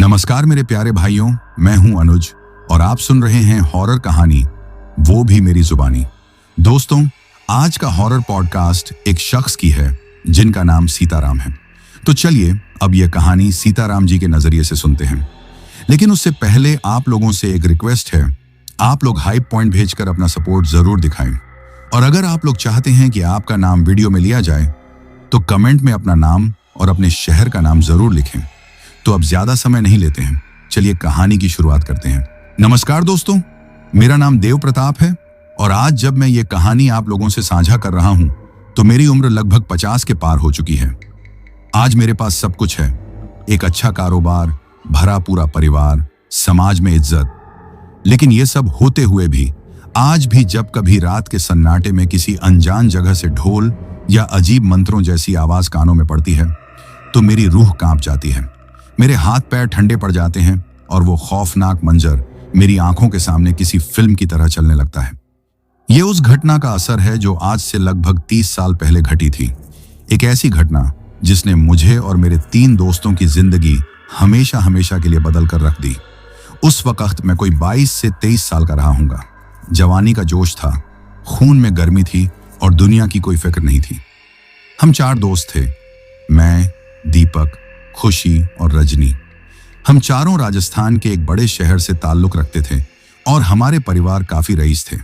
नमस्कार मेरे प्यारे भाइयों, मैं हूं अनुज और आप सुन रहे हैं हॉरर कहानी, वो भी मेरी जुबानी। दोस्तों, आज का हॉरर पॉडकास्ट एक शख्स की है जिनका नाम सीताराम है। तो चलिए अब यह कहानी सीताराम जी के नजरिए से सुनते हैं। लेकिन उससे पहले आप लोगों से एक रिक्वेस्ट है, आप लोग हाइप पॉइंट भेजकर अपना सपोर्ट जरूर दिखाएं। और अगर आप लोग चाहते हैं कि आपका नाम वीडियो में लिया जाए तो कमेंट में अपना नाम और अपने शहर का नाम जरूर लिखें। तो अब ज्यादा समय नहीं लेते हैं, चलिए कहानी की शुरुआत करते हैं। नमस्कार दोस्तों, मेरा नाम देव प्रताप है और आज जब मैं ये कहानी आप लोगों से साझा कर रहा हूं तो मेरी उम्र लगभग 50 के पार हो चुकी है। आज मेरे पास सब कुछ है, एक अच्छा कारोबार, भरा पूरा परिवार, समाज में इज्जत। लेकिन ये सब होते हुए भी आज भी जब कभी रात के सन्नाटे में किसी अनजान जगह से ढोल या अजीब मंत्रों जैसी आवाज कानों में पड़ती है तो मेरी रूह कांप जाती है, मेरे हाथ पैर ठंडे पड़ जाते हैं और वो खौफनाक मंजर मेरी आंखों के सामने किसी फिल्म की तरह चलने लगता है। ये उस घटना का असर है जो आज से लगभग 30 साल पहले घटी थी। एक ऐसी घटना जिसने मुझे और मेरे 3 दोस्तों की जिंदगी हमेशा हमेशा के लिए बदल कर रख दी। उस वक्त मैं कोई 22 से 23 साल का रहा हूंगा। जवानी का जोश था, खून में गर्मी थी और दुनिया की कोई फिक्र नहीं थी। हम 4 दोस्त थे, मैं, दीपक, खुशी और रजनी। हम चारों राजस्थान के एक बड़े शहर से ताल्लुक रखते थे और हमारे परिवार काफी रईस थे।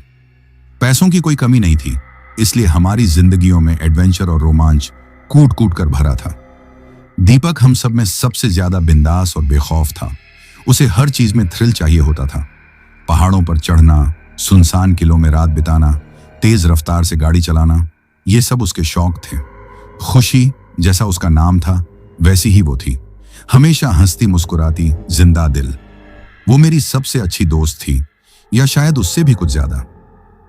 पैसों की कोई कमी नहीं थी, इसलिए हमारी जिंदगियों में एडवेंचर और रोमांच कूट कूट कर भरा था। दीपक हम सब में सबसे ज्यादा बिंदास और बेखौफ था। उसे हर चीज में थ्रिल चाहिए होता था। पहाड़ों पर चढ़ना, सुनसान किलों में रात बिताना, तेज रफ्तार से गाड़ी चलाना, ये सब उसके शौक थे। खुशी, जैसा उसका नाम था वैसी ही वो थी, हमेशा हंसती मुस्कुराती, जिंदा दिल। वो मेरी सबसे अच्छी दोस्त थी, या शायद उससे भी कुछ ज्यादा।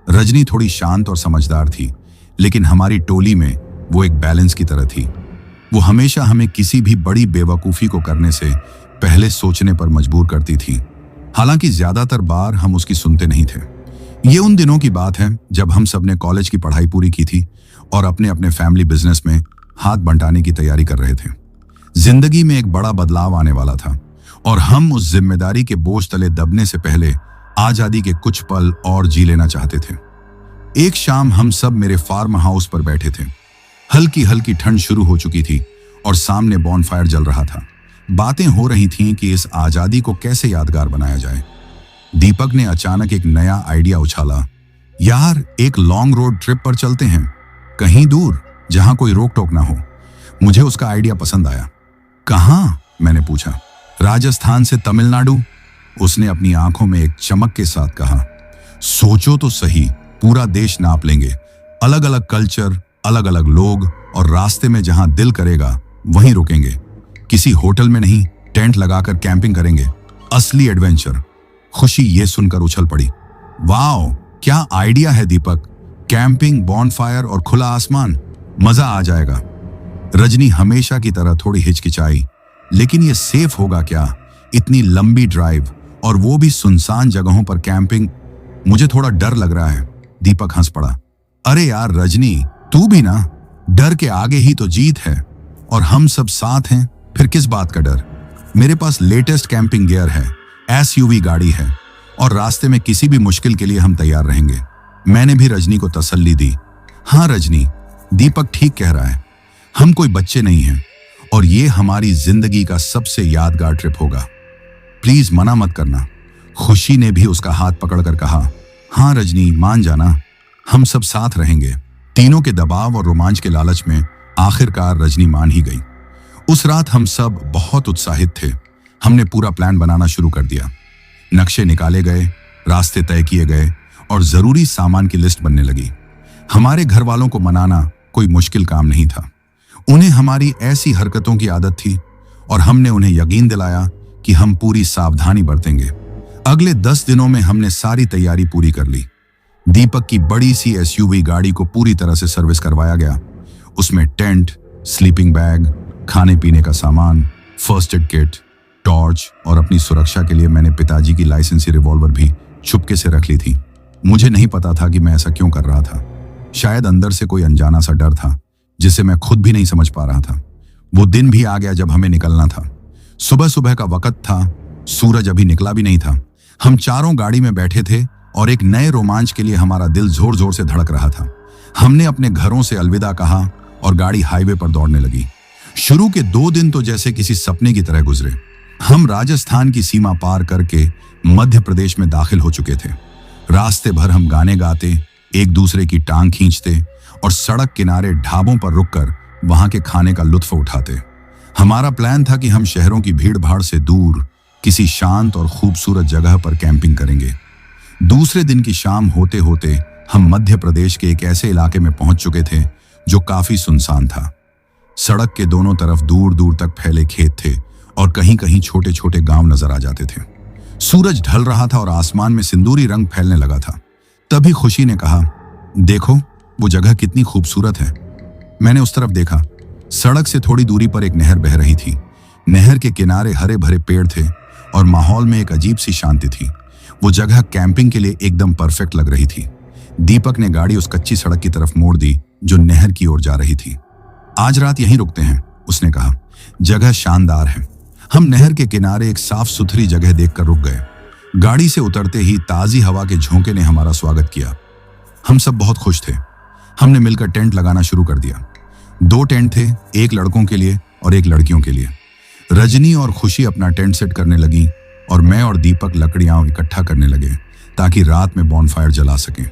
रजनी थोड़ी शांत और समझदार थी, लेकिन हमारी टोली में वो एक बैलेंस की तरह थी। वो हमेशा हमें किसी भी बड़ी बेवकूफी को करने से पहले सोचने पर मजबूर करती थी। हालांकि ज्यादातर बार हम उसकी सुनते नहीं थे। ये उन दिनों की बात है जब हम सब ने कॉलेज की पढ़ाई पूरी की थी और अपने अपने फैमिली बिजनेस में हाथ बंटाने की तैयारी कर रहे थे। जिंदगी में एक बड़ा बदलाव आने वाला था और हम उस जिम्मेदारी के बोझ तले दबने से पहले आजादी के कुछ पल और जी लेना चाहते थे। एक शाम हम सब मेरे फार्म हाउस पर बैठे थे। हल्की हल्की ठंड शुरू हो चुकी थी और सामने बॉनफायर जल रहा था। बातें हो रही थीं कि इस आजादी को कैसे यादगार बनाया जाए। दीपक ने अचानक एक नया आइडिया उछाला, यार एक लॉन्ग रोड ट्रिप पर चलते हैं, कहीं दूर जहां कोई रोक टोक ना हो। मुझे उसका आइडिया पसंद आया। कहां? मैंने पूछा। राजस्थान से तमिलनाडु, उसने अपनी आंखों में एक चमक के साथ कहा। सोचो तो सही, पूरा देश नाप लेंगे, अलग अलग कल्चर, अलग अलग लोग, और रास्ते में जहां दिल करेगा वहीं रुकेंगे। किसी होटल में नहीं, टेंट लगाकर कैंपिंग करेंगे, असली एडवेंचर। खुशी ये सुनकर उछल पड़ी। वाओ, क्या आइडिया है दीपक, कैंपिंग, बॉनफायर और खुला आसमान, मजा आ जाएगा। रजनी हमेशा की तरह थोड़ी हिचकिचाई, लेकिन ये सेफ होगा क्या, इतनी लंबी ड्राइव और वो भी सुनसान जगहों पर कैंपिंग, मुझे थोड़ा डर लग रहा है। दीपक हंस पड़ा। अरे यार रजनी, तू भी ना, डर के आगे ही तो जीत है, और हम सब साथ हैं, फिर किस बात का डर। मेरे पास लेटेस्ट कैंपिंग गियर है, SUV गाड़ी है, और रास्ते में किसी भी मुश्किल के लिए हम तैयार रहेंगे। मैंने भी रजनी को तसल्ली दी। हाँ रजनी, दीपक ठीक कह रहा है, हम कोई बच्चे नहीं हैं और ये हमारी जिंदगी का सबसे यादगार ट्रिप होगा। प्लीज मना मत करना। खुशी ने भी उसका हाथ पकड़कर कहा। हाँ रजनी, मान जाना, हम सब साथ रहेंगे। तीनों के दबाव और रोमांच के लालच में आखिरकार रजनी मान ही गई। उस रात हम सब बहुत उत्साहित थे। हमने पूरा प्लान बनाना शुरू कर दिया। नक्शे निकाले गए, रास्ते तय किए गए और जरूरी सामान की लिस्ट बनने लगी। हमारे घर वालों को मनाना कोई मुश्किल काम नहीं था। उन्हें हमारी ऐसी हरकतों की आदत थी और हमने उन्हें यकीन दिलाया कि हम पूरी सावधानी बरतेंगे। अगले 10 दिनों में हमने सारी तैयारी पूरी कर ली। दीपक की बड़ी सी SUV गाड़ी को पूरी तरह से सर्विस करवाया गया। उसमें टेंट, स्लीपिंग बैग, खाने पीने का सामान, फर्स्ट एड किट, टॉर्च और अपनी सुरक्षा के लिए मैंने पिताजी की लाइसेंसी रिवॉल्वर भी चुपके से रख ली थी। मुझे नहीं पता था कि मैं ऐसा क्यों कर रहा था। शायद अंदर से कोई अनजाना सा डर था जिसे मैं खुद भी नहीं समझ पा रहा था। वो दिन भी आ गया जब हमें निकलना था। सुबह सुबह का वक्त था, सूरज अभी निकला भी नहीं था। हम चारों गाड़ी में बैठे थे और एक नए रोमांच के लिए हमारा दिल जोर जोर से धड़क रहा था। हमने अपने घरों से अलविदा कहा और गाड़ी हाईवे पर दौड़ने लगी। शुरू के 2 दिन तो जैसे किसी सपने की तरह गुजरे। हम राजस्थान की सीमा पार करके मध्य प्रदेश में दाखिल हो चुके थे। रास्ते भर हम गाने गाते, एक दूसरे की टांग खींचते और सड़क किनारे ढाबों पर रुककर वहां के खाने का लुत्फ उठाते। हमारा प्लान था कि हम शहरों की भीड़ भाड़ से दूर किसी शांत और खूबसूरत जगह पर कैंपिंग करेंगे। दूसरे दिन की शाम होते होते हम मध्य प्रदेश के एक ऐसे इलाके में पहुंच चुके थे जो काफी सुनसान था। सड़क के दोनों तरफ दूर दूर तक फैले खेत थे और कहीं कहीं छोटे छोटे गांव नजर आ जाते थे। सूरज ढल रहा था और आसमान में सिंदूरी रंग फैलने लगा था। तभी खुशी ने कहा, देखो वो जगह कितनी खूबसूरत है। मैंने उस तरफ देखा। सड़क से थोड़ी दूरी पर एक नहर बह रही थी। नहर के किनारे हरे भरे पेड़ थे और माहौल में एक अजीब सी शांति थी। वो जगह कैंपिंग के लिए एकदम परफेक्ट लग रही थी। दीपक ने गाड़ी उस कच्ची सड़क की तरफ मोड़ दी जो नहर की ओर जा रही थी। आज रात यहीं रुकते हैं, उसने कहा। जगह शानदार है। हम नहर के किनारे एक साफ सुथरी जगह देखकर रुक गए। गाड़ी से उतरते ही ताजी हवा के झोंके ने हमारा स्वागत किया। हम सब बहुत खुश थे। हमने मिलकर टेंट लगाना शुरू कर दिया। 2 टेंट थे, एक लड़कों के लिए और एक लड़कियों के लिए। रजनी और खुशी अपना टेंट सेट करने लगी और मैं और दीपक लकड़ियां इकट्ठा करने लगे ताकि रात में बॉनफायर जला सकें।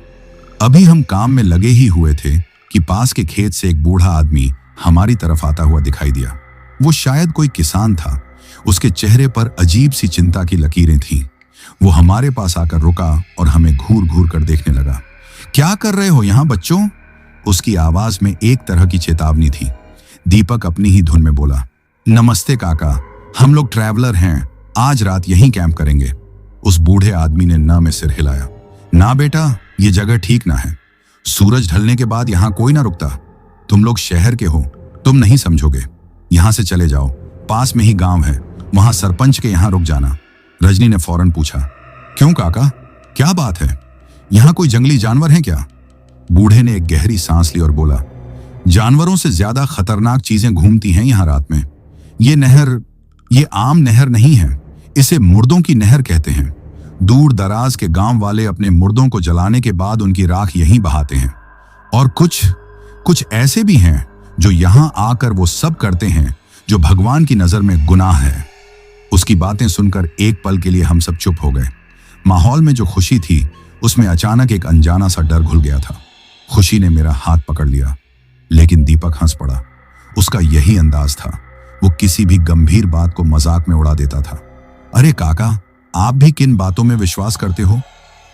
अभी हम काम में लगे ही हुए थे कि पास के खेत से एक बूढ़ा आदमी हमारी तरफ आता हुआ दिखाई दिया। वो शायद कोई किसान था। उसके चेहरे पर अजीब सी चिंता की लकीरें थीं। वो हमारे पास आकर रुका और हमें घूर घूर कर देखने लगा। क्या कर रहे हो यहां बच्चों? उसकी आवाज में एक तरह की चेतावनी थी। दीपक अपनी ही धुन में बोला, नमस्ते काका, हम लोग ट्रैवलर हैं, आज रात यहीं कैंप करेंगे। उस बूढ़े आदमी ने न में सिर हिलाया। ना बेटा, ये जगह ठीक ना है। सूरज ढलने के बाद यहां कोई ना रुकता। तुम लोग शहर के हो, तुम नहीं समझोगे। यहां से चले जाओ, पास में ही गांव है, वहां सरपंच के यहां रुक जाना। रजनी ने फौरन पूछा, क्यों काका, क्या बात है? यहां कोई जंगली जानवर है क्या? बूढ़े ने एक गहरी सांस ली और बोला, जानवरों से ज्यादा खतरनाक चीजें घूमती हैं यहां रात में। ये नहर, ये आम नहर नहीं है, इसे मुर्दों की नहर कहते हैं। दूर दराज के गांव वाले अपने मुर्दों को जलाने के बाद उनकी राख यहीं बहाते हैं। और कुछ ऐसे भी हैं जो यहां आकर वो सब करते हैं जो भगवान की नजर में गुनाह है। उसकी बातें सुनकर एक पल के लिए हम सब चुप हो गए। माहौल में जो खुशी थी उसमें अचानक एक अनजाना सा डर घुल गया था। खुशी ने मेरा हाथ पकड़ लिया, लेकिन दीपक हंस पड़ा। उसका यही अंदाज था, वो किसी भी गंभीर बात को मजाक में उड़ा देता था। अरे काका, आप भी किन बातों में विश्वास करते हो?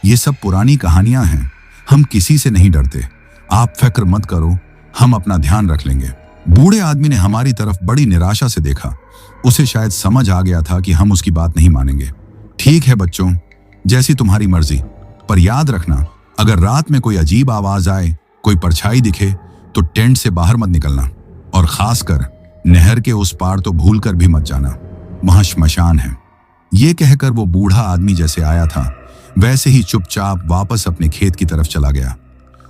ये सब पुरानी कहानियां हैं, हम किसी से नहीं डरते। आप फिक्र मत करो, हम अपना ध्यान रख लेंगे। बूढ़े आदमी ने हमारी तरफ बड़ी निराशा से देखा। उसे शायद समझ आ गया था कि हम उसकी बात नहीं मानेंगे। ठीक है बच्चों, जैसी तुम्हारी मर्जी, पर याद रखना, अगर रात में कोई अजीब आवाज आए, कोई परछाई दिखे, तो टेंट से बाहर मत निकलना। और खासकर नहर के उस पार तो भूलकर भी मत जाना, वहां श्मशान है। ये कहकर वो बूढ़ा आदमी जैसे आया था वैसे ही चुपचाप वापस अपने खेत की तरफ चला गया।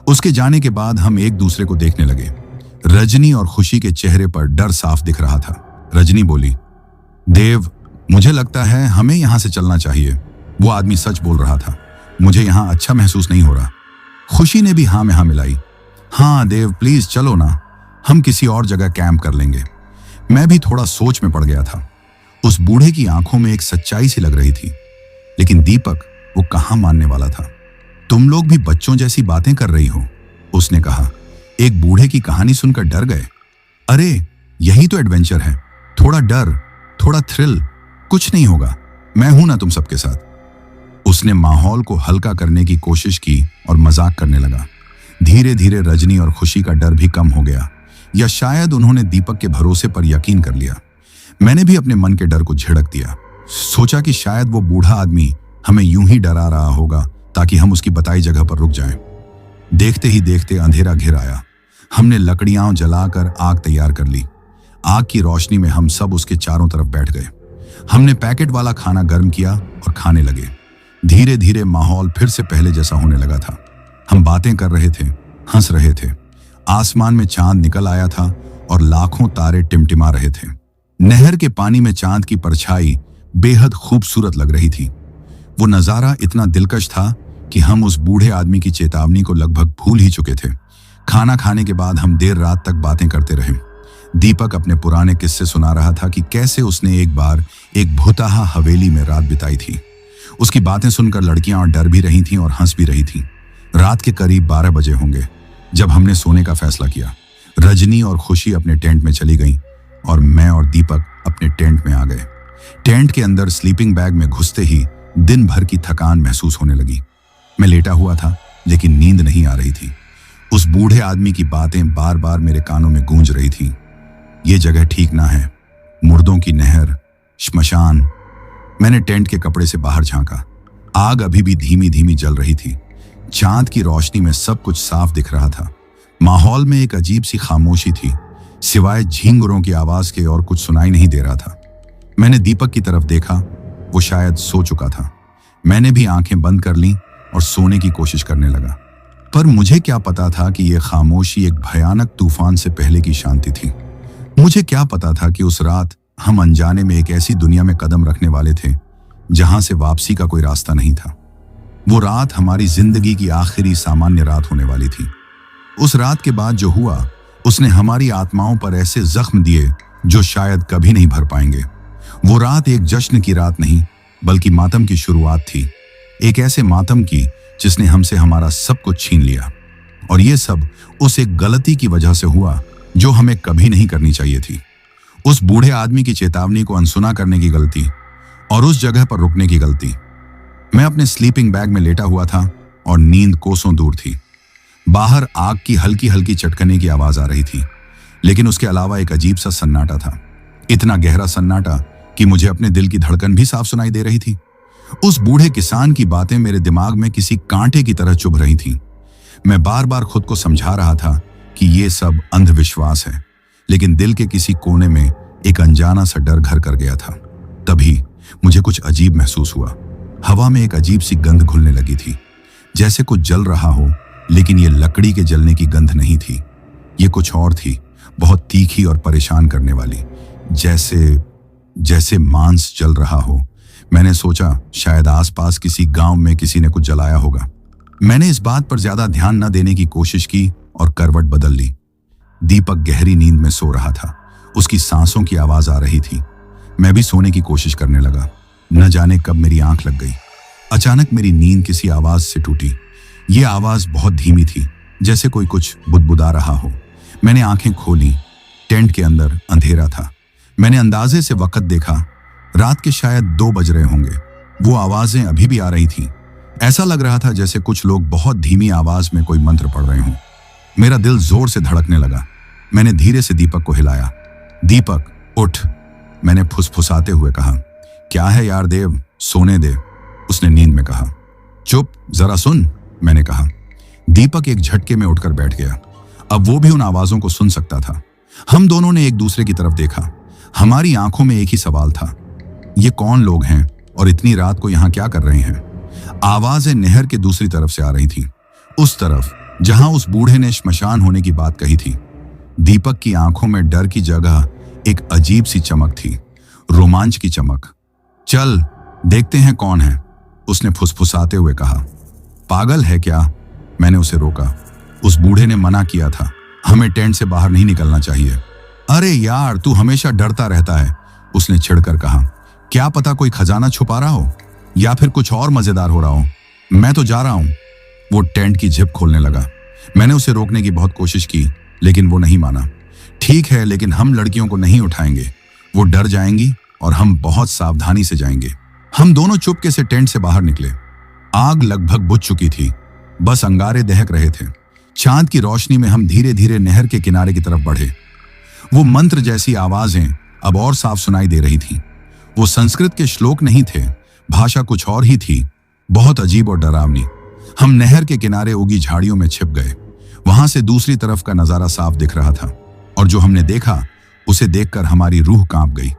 उसके जाने के बाद हम एक दूसरे को देखने लगे। रजनी और खुशी के चेहरे पर डर साफ दिख रहा था। रजनी बोली, देव, मुझे लगता है हमें यहां से चलना चाहिए। वो आदमी सच बोल रहा था, मुझे यहां अच्छा महसूस नहीं हो रहा। खुशी ने भी हाँ में हाँ मिलाई। हाँ देव, प्लीज चलो ना, हम किसी और जगह कैंप कर लेंगे। मैं भी थोड़ा सोच में पड़ गया था। उस बूढ़े की आंखों में एक सच्चाई सी लग रही थी, लेकिन दीपक वो कहां मानने वाला था। तुम लोग भी बच्चों जैसी बातें कर रही हो, उसने कहा। एक बूढ़े की कहानी सुनकर डर गए। अरे यही तो एडवेंचर है, थोड़ा डर, थोड़ा थ्रिल, कुछ नहीं होगा, मैं हूं ना तुम सबके साथ। उसने माहौल को हल्का करने की कोशिश की और मजाक करने लगा। धीरे धीरे रजनी और खुशी का डर भी कम हो गया, या शायद उन्होंने दीपक के भरोसे पर यकीन कर लिया। मैंने भी अपने मन के डर को झिड़क दिया। सोचा कि शायद वो बूढ़ा आदमी हमें यूं ही डरा रहा होगा ताकि हम उसकी बताई जगह पर रुक जाएं। देखते ही देखते अंधेरा घिर आया। हमने लकड़ियां जलाकर आग तैयार कर ली। आग की रोशनी में हम सब उसके चारों तरफ बैठ गए। हमने पैकेट वाला खाना गर्म किया और खाने लगे। धीरे धीरे माहौल फिर से पहले जैसा होने लगा था। हम बातें कर रहे थे, हंस रहे थे। आसमान में चांद निकल आया था और लाखों तारे टिमटिमा रहे थे। नहर के पानी में चांद की परछाई बेहद खूबसूरत लग रही थी। वो नजारा इतना दिलकश था कि हम उस बूढ़े आदमी की चेतावनी को लगभग भूल ही चुके थे। खाना खाने के बाद हम देर रात तक बातें करते रहे। दीपक अपने पुराने किस्से सुना रहा था कि कैसे उसने एक बार एक भुताहा हवेली में रात बिताई थी। उसकी बातें सुनकर लड़कियां डर भी रही थीं और हंस भी रही थीं। रात के करीब 12 बजे होंगे जब हमने सोने का फैसला किया। रजनी और खुशी अपने टेंट में चली गईं और मैं और दीपक अपने टेंट में आ गए। टेंट के अंदर स्लीपिंग बैग में घुसते ही दिन भर की थकान महसूस होने लगी। मैं लेटा हुआ था लेकिन नींद नहीं आ रही थी। उस बूढ़े आदमी की बातें बार बार मेरे कानों में गूंज रही थीं। ये जगह ठीक ना है, मुर्दों की नहर, श्मशान। मैंने टेंट के कपड़े से बाहर झांका। आग अभी भी धीमी धीमी जल रही थी। चांद की रोशनी में सब कुछ साफ दिख रहा था। माहौल में एक अजीब सी खामोशी थी, सिवाय झींगुरों की आवाज के और कुछ सुनाई नहीं दे रहा था। मैंने दीपक की तरफ देखा, वो शायद सो चुका था। मैंने भी आंखें बंद कर लीं और सोने की कोशिश करने लगा। पर मुझे क्या पता था कि यह खामोशी एक भयानक तूफान से पहले की शांति थी। मुझे क्या पता था कि उस रात हम अनजाने में एक ऐसी दुनिया में कदम रखने वाले थे जहां से वापसी का कोई रास्ता नहीं था। वो रात हमारी जिंदगी की आखिरी सामान्य रात होने वाली थी। उस रात के बाद जो हुआ उसने हमारी आत्माओं पर ऐसे जख्म दिए जो शायद कभी नहीं भर पाएंगे। वो रात एक जश्न की रात नहीं बल्कि मातम की शुरुआत थी। एक ऐसे मातम की जिसने हमसे हमारा सब कुछ छीन लिया। और ये सब उस एक गलती की वजह से हुआ जो हमें कभी नहीं करनी चाहिए थी। उस बूढ़े आदमी की चेतावनी को अनसुना करने की गलती और उस जगह पर रुकने की गलती। मैं अपने स्लीपिंग बैग में लेटा हुआ था और नींद कोसों दूर थी। बाहर आग की हल्की हल्की चटकने की आवाज आ रही थी, लेकिन उसके अलावा एक अजीब सा सन्नाटा था। इतना गहरा सन्नाटा कि मुझे अपने दिल की धड़कन भी साफ सुनाई दे रही थी। उस बूढ़े किसान की बातें मेरे दिमाग में किसी कांटे की तरह चुभ रही थीं। मैं बार बार खुद को समझा रहा था कि ये सब अंधविश्वास है, लेकिन दिल के किसी कोने में एक अनजाना सा डर घर कर गया था। तभी मुझे कुछ अजीब महसूस हुआ। हवा में एक अजीब सी गंध घुलने लगी थी, जैसे कुछ जल रहा हो, लेकिन ये लकड़ी के जलने की गंध नहीं थी। ये कुछ और थी, बहुत तीखी और परेशान करने वाली, जैसे मांस जल रहा हो। मैंने सोचा शायद आसपास किसी गांव में किसी ने कुछ जलाया होगा। मैंने इस बात पर ज्यादा ध्यान न देने की कोशिश की और करवट बदल ली। दीपक गहरी नींद में सो रहा था। उसकी सांसों की आवाज आ रही थी। मैं भी सोने की कोशिश करने लगा। न जाने कब मेरी आंख लग गई। अचानक मेरी नींद किसी आवाज से टूटी। ये आवाज बहुत धीमी थी, जैसे कोई कुछ बुदबुदा रहा हो। मैंने आंखें खोली। टेंट के अंदर अंधेरा था। मैंने अंदाजे से वक्त देखा। रात के शायद 2 बज रहे होंगे। वो आवाजें अभी भी आ रही थीं। ऐसा लग रहा था जैसे कुछ लोग बहुत धीमी आवाज में कोई मंत्र पढ़ रहे हों। मेरा दिल जोर से धड़कने लगा। मैंने धीरे से दीपक को हिलाया। दीपक, उठ, मैंने फुसफुसाते हुए कहा। क्या है यार देव, सोने दे, उसने नींद में कहा। चुप, जरा सुन, मैंने कहा। दीपक एक झटके में उठकर बैठ गया। अब वो भी उन आवाजों को सुन सकता था। हम दोनों ने एक दूसरे की तरफ देखा। हमारी आंखों में एक ही सवाल था, ये कौन लोग हैं और इतनी रात को यहाँ क्या कर रहे हैं? आवाजें नहर के दूसरी तरफ से आ रही थी, उस तरफ जहां उस बूढ़े ने श्मशान होने की बात कही थी। दीपक की आंखों में डर की जगह एक अजीब सी चमक थी, रोमांच की चमक। चल देखते हैं कौन है, उसने फुसफुसाते हुए कहा। पागल है क्या? मैंने उसे रोका। उस बूढ़े ने मना किया था, हमें टेंट से बाहर नहीं निकलना चाहिए। अरे यार, तू हमेशा डरता रहता है, उसने छिड़कर कहा। क्या पता कोई खजाना छुपा रहा हो या फिर कुछ और मजेदार हो रहा हो। मैं तो जा रहा हूं। वो टेंट की जिप खोलने लगा। मैंने उसे रोकने की बहुत कोशिश की, लेकिन वो नहीं माना। ठीक है, लेकिन हम लड़कियों को नहीं उठाएंगे, वो डर जाएंगी और हम बहुत सावधानी से जाएंगे। हम दोनों चुपके से टेंट से बाहर निकले। आग लगभग बुझ चुकी थी, बस अंगारे दहक रहे थे। चांद की रोशनी में हम धीरे धीरे नहर के किनारे की तरफ बढ़े। वो मंत्र जैसी आवाजें अब और साफ सुनाई दे रही थीं। वो संस्कृत के श्लोक नहीं थे, भाषा कुछ और ही थी, बहुत अजीब और डरावनी। हम नहर के किनारे उगी झाड़ियों में छिप गए। वहां से दूसरी तरफ का नजारा साफ दिख रहा था, और जो हमने देखा उसे देखकर हमारी रूह कांप गई।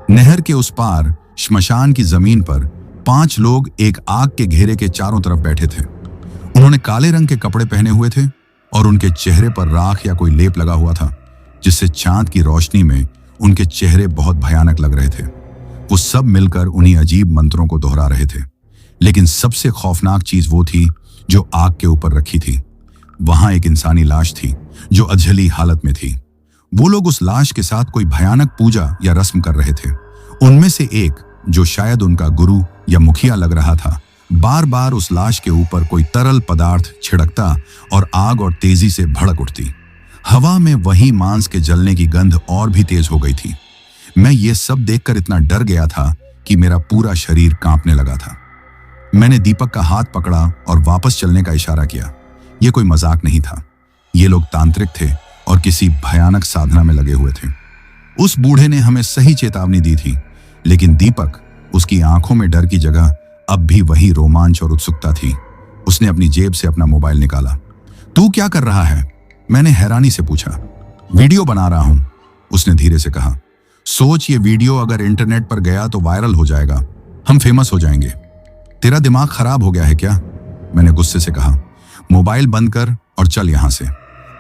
नहर के उस पार श्मशान की जमीन पर 5 लोग एक आग के घेरे के चारों तरफ बैठे थे। उन्होंने काले रंग के कपड़े पहने हुए थे और उनके चेहरे पर राख या कोई लेप लगा हुआ था, जिससे चांद की रोशनी में उनके चेहरे बहुत भयानक लग रहे थे। वो सब मिलकर उन्हीं अजीब मंत्रों को दोहरा रहे थे। लेकिन सबसे खौफनाक चीज वो थी जो आग के ऊपर रखी थी। वहां एक इंसानी लाश थी जो अधजली हालत में थी। वो लोग उस लाश के साथ कोई भयानक पूजा या रस्म कर रहे थे। उनमें से एक, जो शायद उनका गुरु या मुखिया लग रहा था, बार बार उस लाश के ऊपर कोई तरल पदार्थ छिड़कता और आग और तेजी से भड़क उठती। हवा में वही मांस के जलने की गंध और भी तेज हो गई थी। मैं ये सब देखकर इतना डर गया था कि मेरा पूरा शरीर कांपने लगा था। मैंने दीपक का हाथ पकड़ा और वापस चलने का इशारा किया। यह कोई मजाक नहीं था। ये लोग तांत्रिक थे और किसी भयानक साधना में लगे हुए थे। उस बूढ़े ने हमें सही चेतावनी दी थी, लेकिन दीपक, उसकी आंखों में डर की जगह अब भी वही रोमांच और उत्सुकता थी। उसने अपनी जेब से अपना मोबाइल निकाला। तू क्या कर रहा है? मैंने हैरानी से पूछा। वीडियो बना रहा हूं, उसने धीरे से कहा। सोच, ये वीडियो अगर इंटरनेट पर गया तो वायरल हो जाएगा, हम फेमस हो जाएंगे। तेरा दिमाग खराब हो गया है क्या? मैंने गुस्से से कहा। मोबाइल बंद कर और चल यहां से।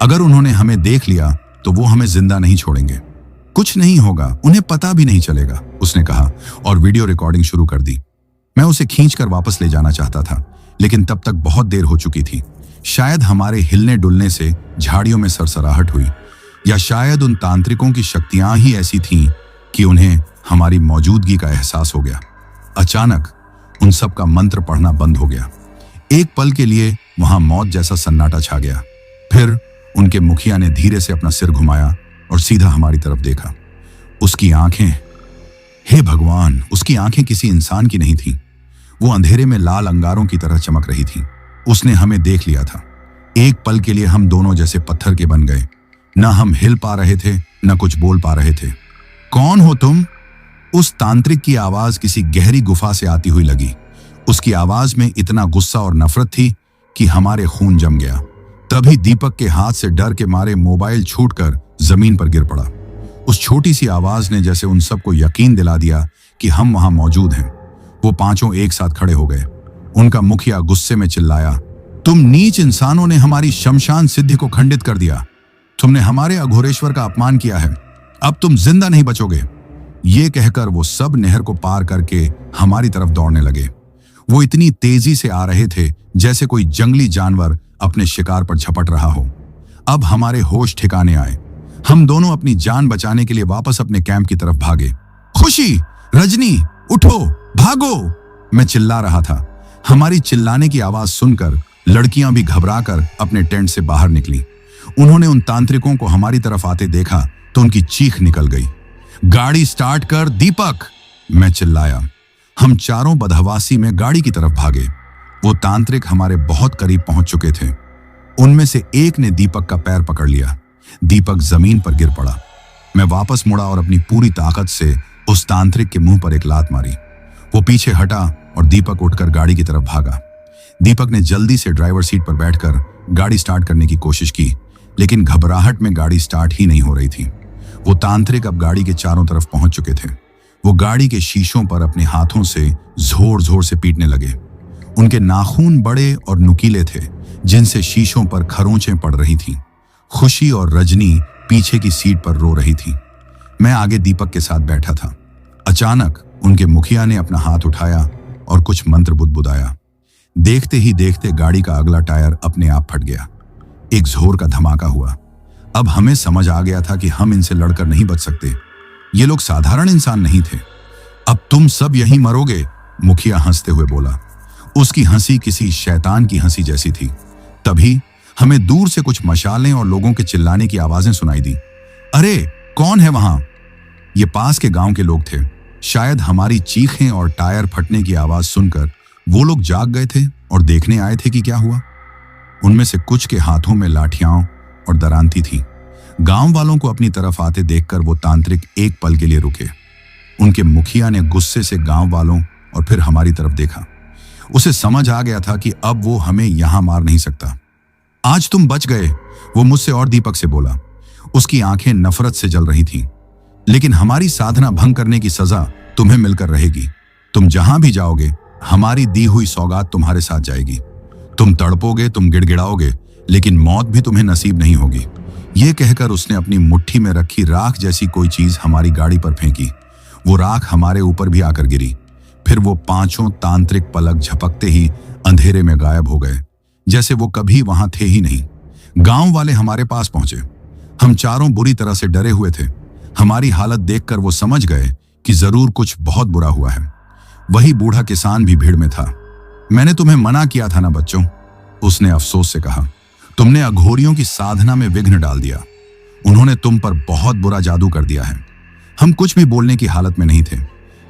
अगर उन्होंने हमें देख लिया तो वो हमें जिंदा नहीं छोड़ेंगे। कुछ नहीं होगा, उन्हें पता भी नहीं चलेगा, उसने कहा और वीडियो रिकॉर्डिंग शुरू कर दी। मैं उसे खींचकर वापस ले जाना चाहता था, लेकिन तब तक बहुत देर हो चुकी थी। शायद हमारे हिलने डुलने से झाड़ियों में सरसराहट हुई, या शायद उन तांत्रिकों की शक्तियां ही ऐसी थीं कि उन्हें हमारी मौजूदगी का एहसास हो गया। अचानक उन सब का मंत्र पढ़ना बंद हो गया। एक पल के लिए वहां मौत जैसा सन्नाटा छा गया। फिर उनके मुखिया ने धीरे से अपना सिर घुमाया और सीधा हमारी तरफ देखा। उसकी आंखें, हे भगवान, उसकी आंखें किसी इंसान की नहीं थीं। वो अंधेरे में लाल अंगारों की तरह चमक रही थी। उसने हमें देख लिया था। एक पल के लिए हम दोनों जैसे पत्थर के बन गए। न हम हिल पा रहे थे, न कुछ बोल पा रहे थे। कौन हो तुम? उस तांत्रिक की आवाज किसी गहरी गुफा से आती हुई लगी। उसकी आवाज में इतना गुस्सा और नफरत थी कि हमारे खून जम गया। तभी दीपक के हाथ से डर के मारे मोबाइल छूटकर जमीन पर गिर पड़ा। उस छोटी सी आवाज ने जैसे उन सबको यकीन दिला दिया कि हम वहां मौजूद हैं। वो पांचों एक साथ खड़े हो गए। उनका मुखिया गुस्से में चिल्लाया, तुम नीच इंसानों ने हमारी शमशान सिद्धि को खंडित कर दिया। तुमने हमारे अघोरेश्वर का अपमान किया है। अब तुम जिंदा नहीं बचोगे। ये कहकर वो सब नहर को पार करके हमारी तरफ दौड़ने लगे। वो इतनी तेजी से आ रहे थे जैसे कोई जंगली जानवर अपने शिकार पर झपट रहा हो। अब हमारे होश ठिकाने आए। हम दोनों अपनी जान बचाने के लिए वापस अपने कैंप की तरफ भागे। खुशी, रजनी, उठो, भागो, मैं चिल्ला रहा था। हमारी चिल्लाने की आवाज सुनकर लड़कियां भी घबराकर अपने टेंट से बाहर निकली। उन्होंने उन तांत्रिकों को हमारी तरफ आते देखा तो उनकी चीख निकल गई। गाड़ी स्टार्ट कर दीपक, मैं चिल्लाया। हम चारों बदहवासी में गाड़ी की तरफ भागे। वो तांत्रिक हमारे बहुत करीब पहुंच चुके थे। उनमें से एक ने दीपक का पैर पकड़ लिया। दीपक जमीन पर गिर पड़ा। मैं वापस मुड़ा और अपनी पूरी ताकत से उस तांत्रिक के मुंह पर एक लात मारी। वो पीछे हटा और दीपक उठकर गाड़ी की तरफ भागा। दीपक ने जल्दी से ड्राइवर सीट पर बैठकर गाड़ी स्टार्ट करने की कोशिश की, लेकिन घबराहट में गाड़ी स्टार्ट ही नहीं हो रही थी। वो तांत्रिक अब गाड़ी के चारों तरफ पहुंच चुके थे। वो गाड़ी के शीशों पर अपने हाथों से जोर जोर से पीटने लगे। उनके नाखून बड़े और नुकीले थे, जिनसे शीशों पर खरोंचें पड़ रही थीं। खुशी और रजनी पीछे की सीट पर रो रही थी। मैं आगे दीपक के साथ बैठा था। अचानक उनके मुखिया ने अपना हाथ उठाया और कुछ मंत्र बुदबुदाया। देखते ही देखते गाड़ी का अगला टायर अपने आप फट गया। एक जोर का धमाका हुआ। अब हमें समझ आ गया था कि हम इनसे लड़कर नहीं बच सकते। ये लोग साधारण इंसान नहीं थे। अब तुम सब यहीं मरोगे, मुखिया हंसते हुए बोला। उसकी हंसी किसी शैतान की हंसी जैसी थी। तभी हमें दूर से कुछ मशालें और लोगों के चिल्लाने की आवाजें सुनाई दी। अरे, कौन है वहां? ये पास के गांव के लोग थे। शायद हमारी चीखें और टायर फटने की आवाज सुनकर वो लोग जाग गए थे और देखने आए थे कि क्या हुआ। उनमें से कुछ के हाथों में लाठियां और दरांती थी। गांव वालों को अपनी तरफ आते देखकर वो तांत्रिक एक पल के लिए रुके। उनके मुखिया ने गुस्से से गांव वालों और फिर हमारी तरफ देखा। उसे समझ आ गया था कि अब वो हमें यहां मार नहीं सकता। आज तुम बच गए, वो मुझसे और दीपक से बोला। उसकी आंखें नफरत से जल रही थीं। लेकिन हमारी साधना भंग करने की सजा तुम्हें मिलकर रहेगी। तुम जहां भी जाओगे, हमारी दी हुई सौगात तुम्हारे साथ जाएगी। तुम तड़पोगे, तुम गिड़गिड़ाओगे, लेकिन मौत भी तुम्हें नसीब नहीं होगी। ये कहकर उसने अपनी मुट्ठी में रखी राख जैसी कोई चीज हमारी गाड़ी पर फेंकी। वो राख हमारे ऊपर भी आकर गिरी। फिर वो पांचों तांत्रिक पलक झपकते ही अंधेरे में गायब हो गए, जैसे वो कभी वहां थे ही नहीं। गांव वाले हमारे पास पहुंचे। हम चारों बुरी तरह से डरे हुए थे। हमारी हालत देखकर वो समझ गए कि जरूर कुछ बहुत बुरा हुआ है। वही बूढ़ा किसान भी भीड़ में था। मैंने तुम्हें मना किया था ना बच्चों, उसने अफसोस से कहा। तुमने अघोरियों की साधना में विघ्न डाल दिया। उन्होंने तुम पर बहुत बुरा जादू कर दिया है। हम कुछ भी बोलने की हालत में नहीं थे।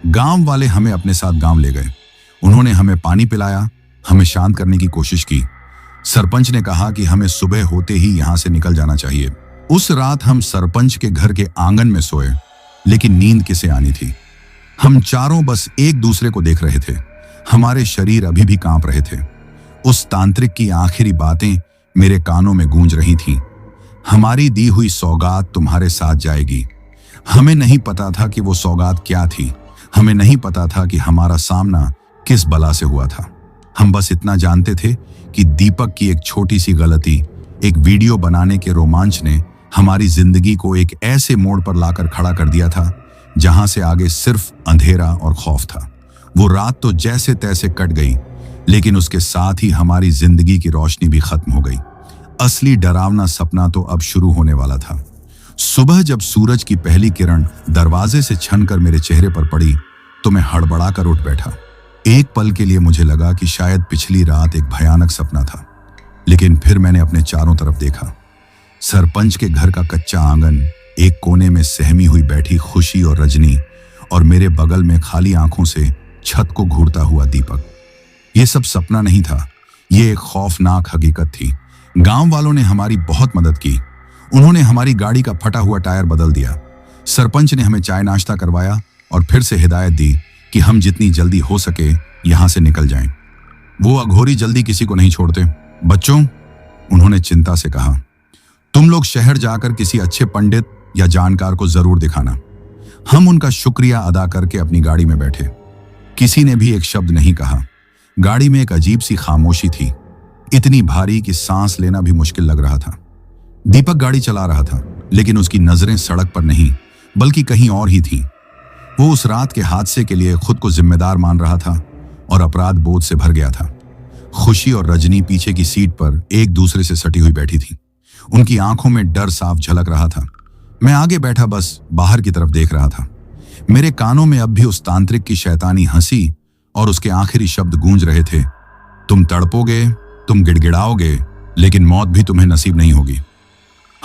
गांव वाले हमें अपने साथ गांव ले गए। उन्होंने हमें पानी पिलाया, हमें शांत करने की कोशिश की। सरपंच ने कहा कि हमें सुबह होते ही यहां से निकल जाना चाहिए। उस रात हम सरपंच के घर के आंगन में सोए, लेकिन नींद किसे आनी थी। हम चारों बस एक दूसरे को देख रहे थे। हमारे शरीर अभी भी कांप रहे थे। उस तांत्रिक की आखिरी बातें मेरे कानों में गूंज रही थीं। हमारी दी हुई सौगात तुम्हारे साथ जाएगी। हमें नहीं पता था कि वो सौगात क्या थी। हमें नहीं पता था कि हमारा सामना किस बला से हुआ था। हम बस इतना जानते थे कि दीपक की एक छोटी सी गलती, एक वीडियो बनाने के रोमांच ने हमारी जिंदगी को एक ऐसे मोड़ पर लाकर खड़ा कर दिया था जहां से आगे सिर्फ अंधेरा और खौफ था। वो रात तो जैसे तैसे कट गई, लेकिन उसके साथ ही हमारी जिंदगी की रोशनी भी खत्म हो गई। असली डरावना सपना तो अब शुरू होने वाला था। सुबह जब सूरज की पहली किरण दरवाजे से छनकर मेरे चेहरे पर पड़ी तो मैं हड़बड़ाकर उठ बैठा। एक पल के लिए मुझे लगा कि शायद पिछली रात एक भयानक सपना था, लेकिन फिर मैंने अपने चारों तरफ देखा। सरपंच के घर का कच्चा आंगन, एक कोने में सहमी हुई बैठी खुशी और रजनी, और मेरे बगल में खाली आंखों से छत को घूरता हुआ दीपक। ये सब सपना नहीं था, ये एक खौफनाक हकीकत थी। गांव वालों ने हमारी बहुत मदद की। उन्होंने हमारी गाड़ी का फटा हुआ टायर बदल दिया। सरपंच ने हमें चाय नाश्ता करवाया और फिर से हिदायत दी कि हम जितनी जल्दी हो सके यहां से निकल जाएं। वो अघोरी जल्दी किसी को नहीं छोड़ते। बच्चों, उन्होंने चिंता से कहा, तुम लोग शहर जाकर किसी अच्छे पंडित या जानकार को जरूर दिखाना। हम उनका शुक्रिया अदा करके अपनी गाड़ी में बैठे। किसी ने भी एक शब्द नहीं कहा। गाड़ी में एक अजीब सी खामोशी थी, इतनी भारी कि सांस लेना भी मुश्किल लग रहा था। दीपक गाड़ी चला रहा था, लेकिन उसकी नजरें सड़क पर नहीं बल्कि कहीं और ही थीं। वो उस रात के हादसे के लिए खुद को जिम्मेदार मान रहा था और अपराध बोध से भर गया था। खुशी और रजनी पीछे की सीट पर एक दूसरे से सटी हुई बैठी थी। उनकी आंखों में डर साफ झलक रहा था। मैं आगे बैठा बस बाहर की तरफ देख रहा था। मेरे कानों में अब भी उस तांत्रिक की शैतानी हंसी और उसके आखिरी शब्द गूंज रहे थे, तुम तड़पोगे, तुम गिड़गिड़ाओगे, लेकिन मौत भी तुम्हें नसीब नहीं होगी।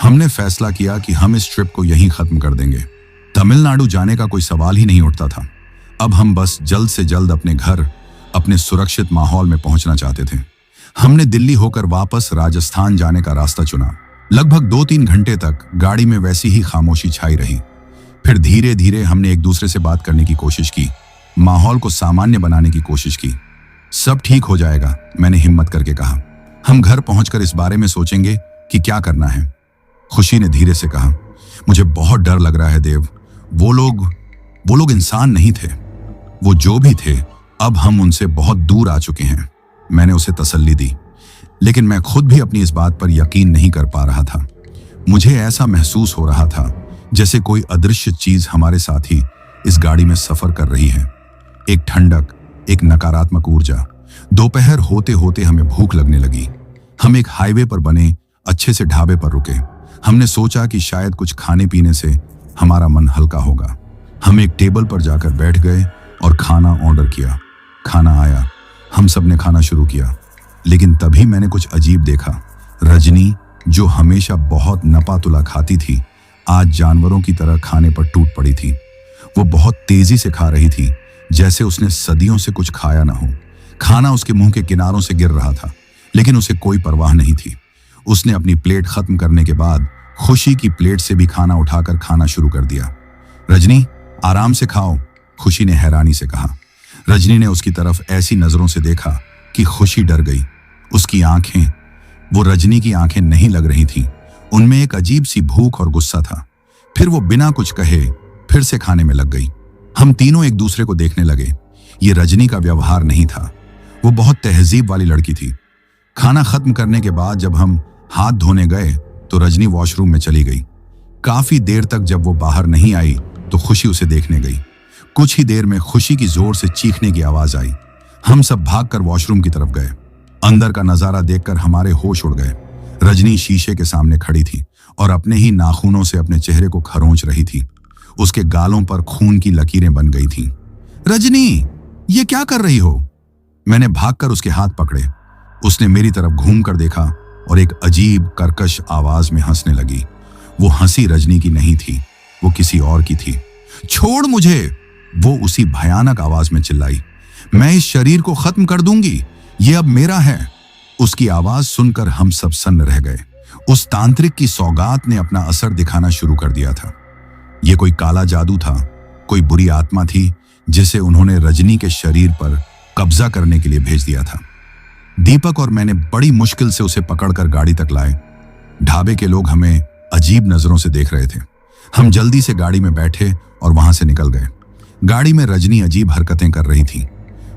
हमने फैसला किया कि हम इस ट्रिप को यहीं खत्म कर देंगे। तमिलनाडु जाने का कोई सवाल ही नहीं उठता था। अब हम बस जल्द से जल्द अपने घर, अपने सुरक्षित माहौल में पहुंचना चाहते थे। हमने दिल्ली होकर वापस राजस्थान जाने का रास्ता चुना। लगभग 2-3 घंटे तक गाड़ी में वैसी ही खामोशी छाई रही। फिर धीरे धीरे हमने एक दूसरे से बात करने की कोशिश की, माहौल को सामान्य बनाने की कोशिश की। सब ठीक हो जाएगा, मैंने हिम्मत करके कहा। हम घर पहुंचकर इस बारे में सोचेंगे कि क्या करना है। खुशी ने धीरे से कहा, मुझे बहुत डर लग रहा है देव। वो लोग इंसान नहीं थे। वो जो भी थे, अब हम उनसे बहुत दूर आ चुके हैं। मैंने उसे तसल्ली दी, लेकिन मैं खुद भी अपनी इस बात पर यकीन नहीं कर पा रहा था। मुझे ऐसा महसूस हो रहा था जैसे कोई अदृश्य चीज हमारे साथ ही इस गाड़ी में सफर कर रही है। एक ठंडक, एक नकारात्मक ऊर्जा। दोपहर होते होते हमें भूख लगने लगी। हम एक हाईवे पर बने अच्छे से ढाबे पर रुके। हमने सोचा कि शायद कुछ खाने पीने से हमारा मन हल्का होगा। हम एक टेबल पर जाकर बैठ गए और खाना ऑर्डर किया। खाना आया, हम सब ने खाना शुरू किया, लेकिन तभी मैंने कुछ अजीब देखा। रजनी, जो हमेशा बहुत नपा-तुला खाती थी, आज जानवरों की तरह खाने पर टूट पड़ी थी। वो बहुत तेजी से खा रही थी, जैसे उसने सदियों से कुछ खाया ना हो। खाना उसके मुंह के किनारों से गिर रहा था, लेकिन उसे कोई परवाह नहीं थी। उसने अपनी प्लेट खत्म करने के बाद खुशी की प्लेट से भी खाना उठाकर खाना शुरू कर दिया। रजनी, आराम से खाओ, खुशी ने हैरानी से कहा। रजनी ने उसकी तरफ ऐसी नजरों से देखा कि खुशी डर गई। उसकी आंखें, वो रजनी की आंखें नहीं लग रही थीं। उनमें एक अजीब सी भूख और गुस्सा था। फिर वो बिना कुछ कहे फिर से खाने में लग गई। हम तीनों एक दूसरे को देखने लगे। ये रजनी का व्यवहार नहीं था। वो बहुत तहजीब वाली लड़की थी। खाना खत्म करने के बाद जब हम हाथ धोने गए तो रजनी वॉशरूम में चली गई। काफी देर तक जब वो बाहर नहीं आई तो खुशी उसे देखने गई। कुछ ही देर में खुशी की जोर से चीखने की आवाज आई। हम सब भागकर वॉशरूम की तरफ गए। अंदर का नजारा देखकर हमारे होश उड़ गए। रजनी शीशे के सामने खड़ी थी और अपने ही नाखूनों से अपने चेहरे को खरोंच रही थी। उसके गालों पर खून की लकीरें बन गई थीं। रजनी, ये क्या कर रही हो? मैंने भागकर उसके हाथ पकड़े। उसने मेरी तरफ घूमकर देखा और एक अजीब कर्कश आवाज में हंसने लगी। वो हंसी रजनी की नहीं थी, वो किसी और की थी। छोड़ मुझे, वो उसी भयानक आवाज में चिल्लाई। मैं इस शरीर को खत्म कर दूंगी, ये अब मेरा है। उसकी आवाज सुनकर हम सब सन्न रह गए। उस तांत्रिक की सौगात ने अपना असर दिखाना शुरू कर दिया था। यह कोई काला जादू था, कोई बुरी आत्मा थी जिसे उन्होंने रजनी के शरीर पर कब्जा करने के लिए भेज दिया था। दीपक और मैंने बड़ी मुश्किल से उसे पकड़कर गाड़ी तक लाए। ढाबे के लोग हमें अजीब नजरों से देख रहे थे। हम जल्दी से गाड़ी में बैठे और वहां से निकल गए। गाड़ी में रजनी अजीब हरकतें कर रही थी।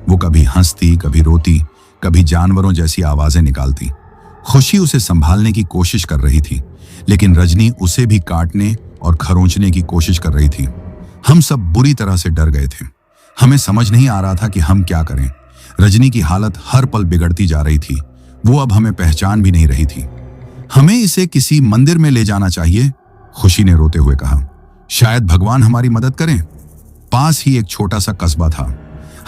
वो कभी हंसती, कभी रोती, कभी जानवरों जैसी आवाजें निकालती। खुशी उसे संभालने की कोशिश कर रही थी, लेकिन रजनी उसे भी काटने और खरोंचने की कोशिश कर रही थी। हम सब बुरी तरह से डर गए थे। हमें समझ नहीं आ रहा था कि हम क्या करें। रजनी की हालत हर पल बिगड़ती जा रही थी। वो अब हमें पहचान भी नहीं रही थी। हमें इसे किसी मंदिर में ले जाना चाहिए, खुशी ने रोते हुए कहा। शायद भगवान हमारी मदद करें। पास ही एक छोटा सा कस्बा था।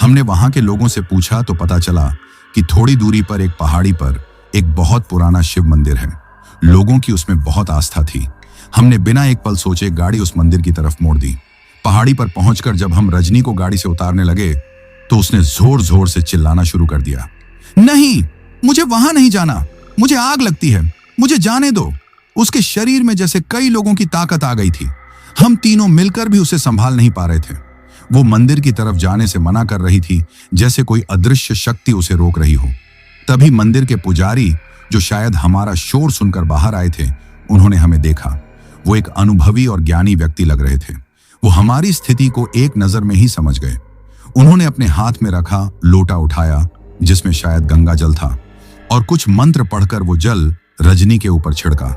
हमने वहां के लोगों से पूछा तो पता चला कि थोड़ी दूरी पर एक पहाड़ी पर एक बहुत पुराना शिव मंदिर है। लोगों की उसमें बहुत आस्था थी। हमने बिना एक पल सोचे गाड़ी उस मंदिर की तरफ मोड़ दी। पहाड़ी पर पहुंचकर जब हम रजनी को गाड़ी से उतारने लगे तो उसने जोर जोर से चिल्लाना शुरू कर दिया। नहीं, मुझे वहां नहीं जाना, मुझे आग लगती है, मुझे जाने दो। उसके शरीर में जैसे कई लोगों की ताकत आ गई थी। हम तीनों मिलकर भी उसे संभाल नहीं पा रहे थे। वो मंदिर की तरफ जाने से मना कर रही थी, जैसे कोई अदृश्य शक्ति उसे रोक रही हो। तभी मंदिर के पुजारी, जो शायद हमारा शोर सुनकर बाहर आए थे, उन्होंने हमें देखा। वो एक अनुभवी और ज्ञानी व्यक्ति लग रहे थे। वो हमारी स्थिति को एक नजर में ही समझ गए। उन्होंने अपने हाथ में रखा लोटा उठाया, जिसमें शायद गंगा जल था, और कुछ मंत्र पढ़कर वो जल रजनी के ऊपर छिड़का।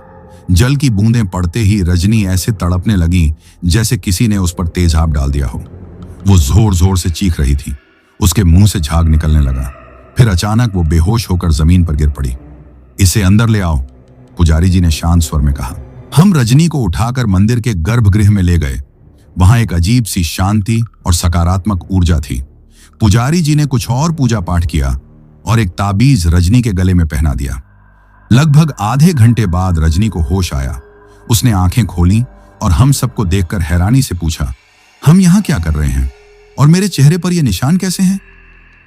जल की बूंदें पड़ते ही रजनी ऐसे तड़पने लगी जैसे किसी ने उस पर तेजाब डाल दिया हो। वो जोर जोर से चीख रही थी। उसके मुंह से झाग निकलने लगा। फिर अचानक वो बेहोश होकर जमीन पर गिर पड़ी। इसे अंदर ले आओ, पुजारी जी ने शांत स्वर में कहा। हम रजनी को उठाकर मंदिर के गर्भगृह में ले गए। वहां एक अजीब सी शांति और सकारात्मक ऊर्जा थी। पुजारी जी ने कुछ और पूजा पाठ किया और एक ताबीज रजनी के गले में पहना दिया। लगभग आधे घंटे बाद रजनी को होश आया। उसने आंखें खोली और हम सबको देखकर हैरानी से पूछा, हम यहां क्या कर रहे हैं और मेरे चेहरे पर यह निशान कैसे हैं?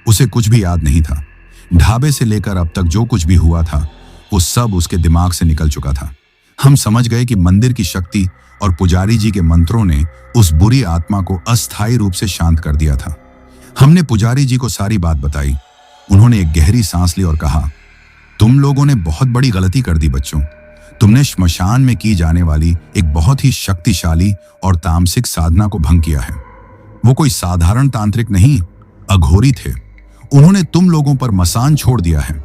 उसे कुछ भी याद नहीं था। ढाबे से लेकर अब तक जो कुछ भी हुआ था वो सब उसके दिमाग से निकल चुका था। हम समझ गए कि मंदिर की शक्ति और पुजारी जी के मंत्रों ने उस बुरी आत्मा को अस्थायी रूप से शांत कर दिया था। हमने पुजारी जी को सारी बात बताई। उन्होंने एक गहरी सांस ली और कहा, तुम लोगों ने बहुत बड़ी गलती कर दी बच्चों। तुमने श्मशान में की जाने वाली एक बहुत ही शक्तिशाली और तामसिक साधना को भंग किया है। वो कोई साधारण तांत्रिक नहीं, अघोरी थे। उन्होंने तुम लोगों पर मसान छोड़ दिया है।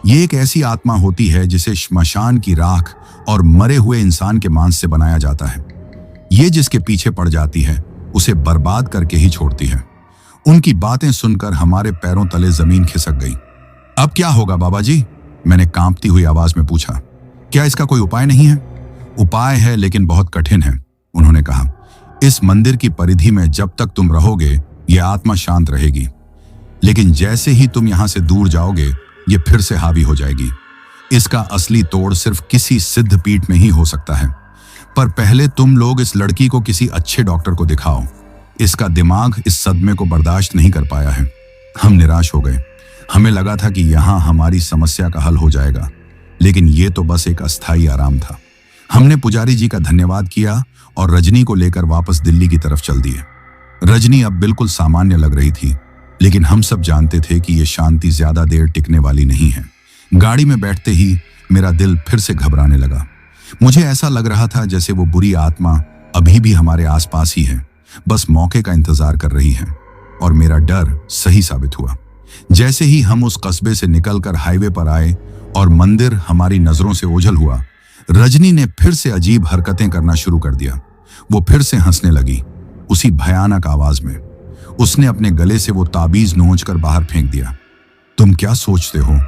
ये एक ऐसी आत्मा होती है जिसे श्मशान की राख और मरे हुए इंसान के मांस से बनाया जाता है। ये जिसके पीछे पड़ जाती है उसे बर्बाद करके ही छोड़ती है। उनकी बातें सुनकर हमारे पैरों तले जमीन खिसक गई। अब क्या होगा बाबा जी? मैंने कांपती हुई आवाज में पूछा। क्या इसका कोई उपाय नहीं है? उपाय है, लेकिन बहुत कठिन है, उन्होंने कहा। इस मंदिर की परिधि में जब तक तुम रहोगे यह आत्मा शांत रहेगी, लेकिन जैसे ही तुम यहां से दूर जाओगे ये फिर से हावी हो जाएगी। इसका असली तोड़ सिर्फ किसी सिद्ध पीठ में ही हो सकता है। पर पहले तुम लोग इस लड़की को किसी अच्छे डॉक्टर को दिखाओ। इसका दिमाग इस सदमे को बर्दाश्त नहीं कर पाया है। हम निराश हो गए। हमें लगा था कि यहाँ हमारी समस्या का हल हो जाएगा, लेकिन ये तो बस एक अस्थायी आराम था। हमने पुजारी जी का धन्यवाद किया और रजनी को लेकर वापस दिल्ली की तरफ चल दिए। रजनी अब बिल्कुल सामान्य लग रही थी, लेकिन हम सब जानते थे कि यह शांति ज्यादा देर टिकने वाली नहीं है। गाड़ी में बैठते ही मेरा दिल फिर से घबराने लगा। मुझे ऐसा लग रहा था जैसे वो बुरी आत्मा अभी भी हमारे आसपास ही है, बस मौके का इंतजार कर रही है। और मेरा डर सही साबित हुआ। जैसे ही हम उस कस्बे से निकलकर हाईवे पर आए और मंदिर हमारी नजरों से ओझल हुआ, रजनी ने फिर से अजीब हरकतें करना शुरू कर दिया। वो फिर से हंसने लगी, उसी भयानक आवाज में। उसने अपने गले से वो ताबीज नोचकर बाहर फेंक दिया। तुम क्या सोचते हो,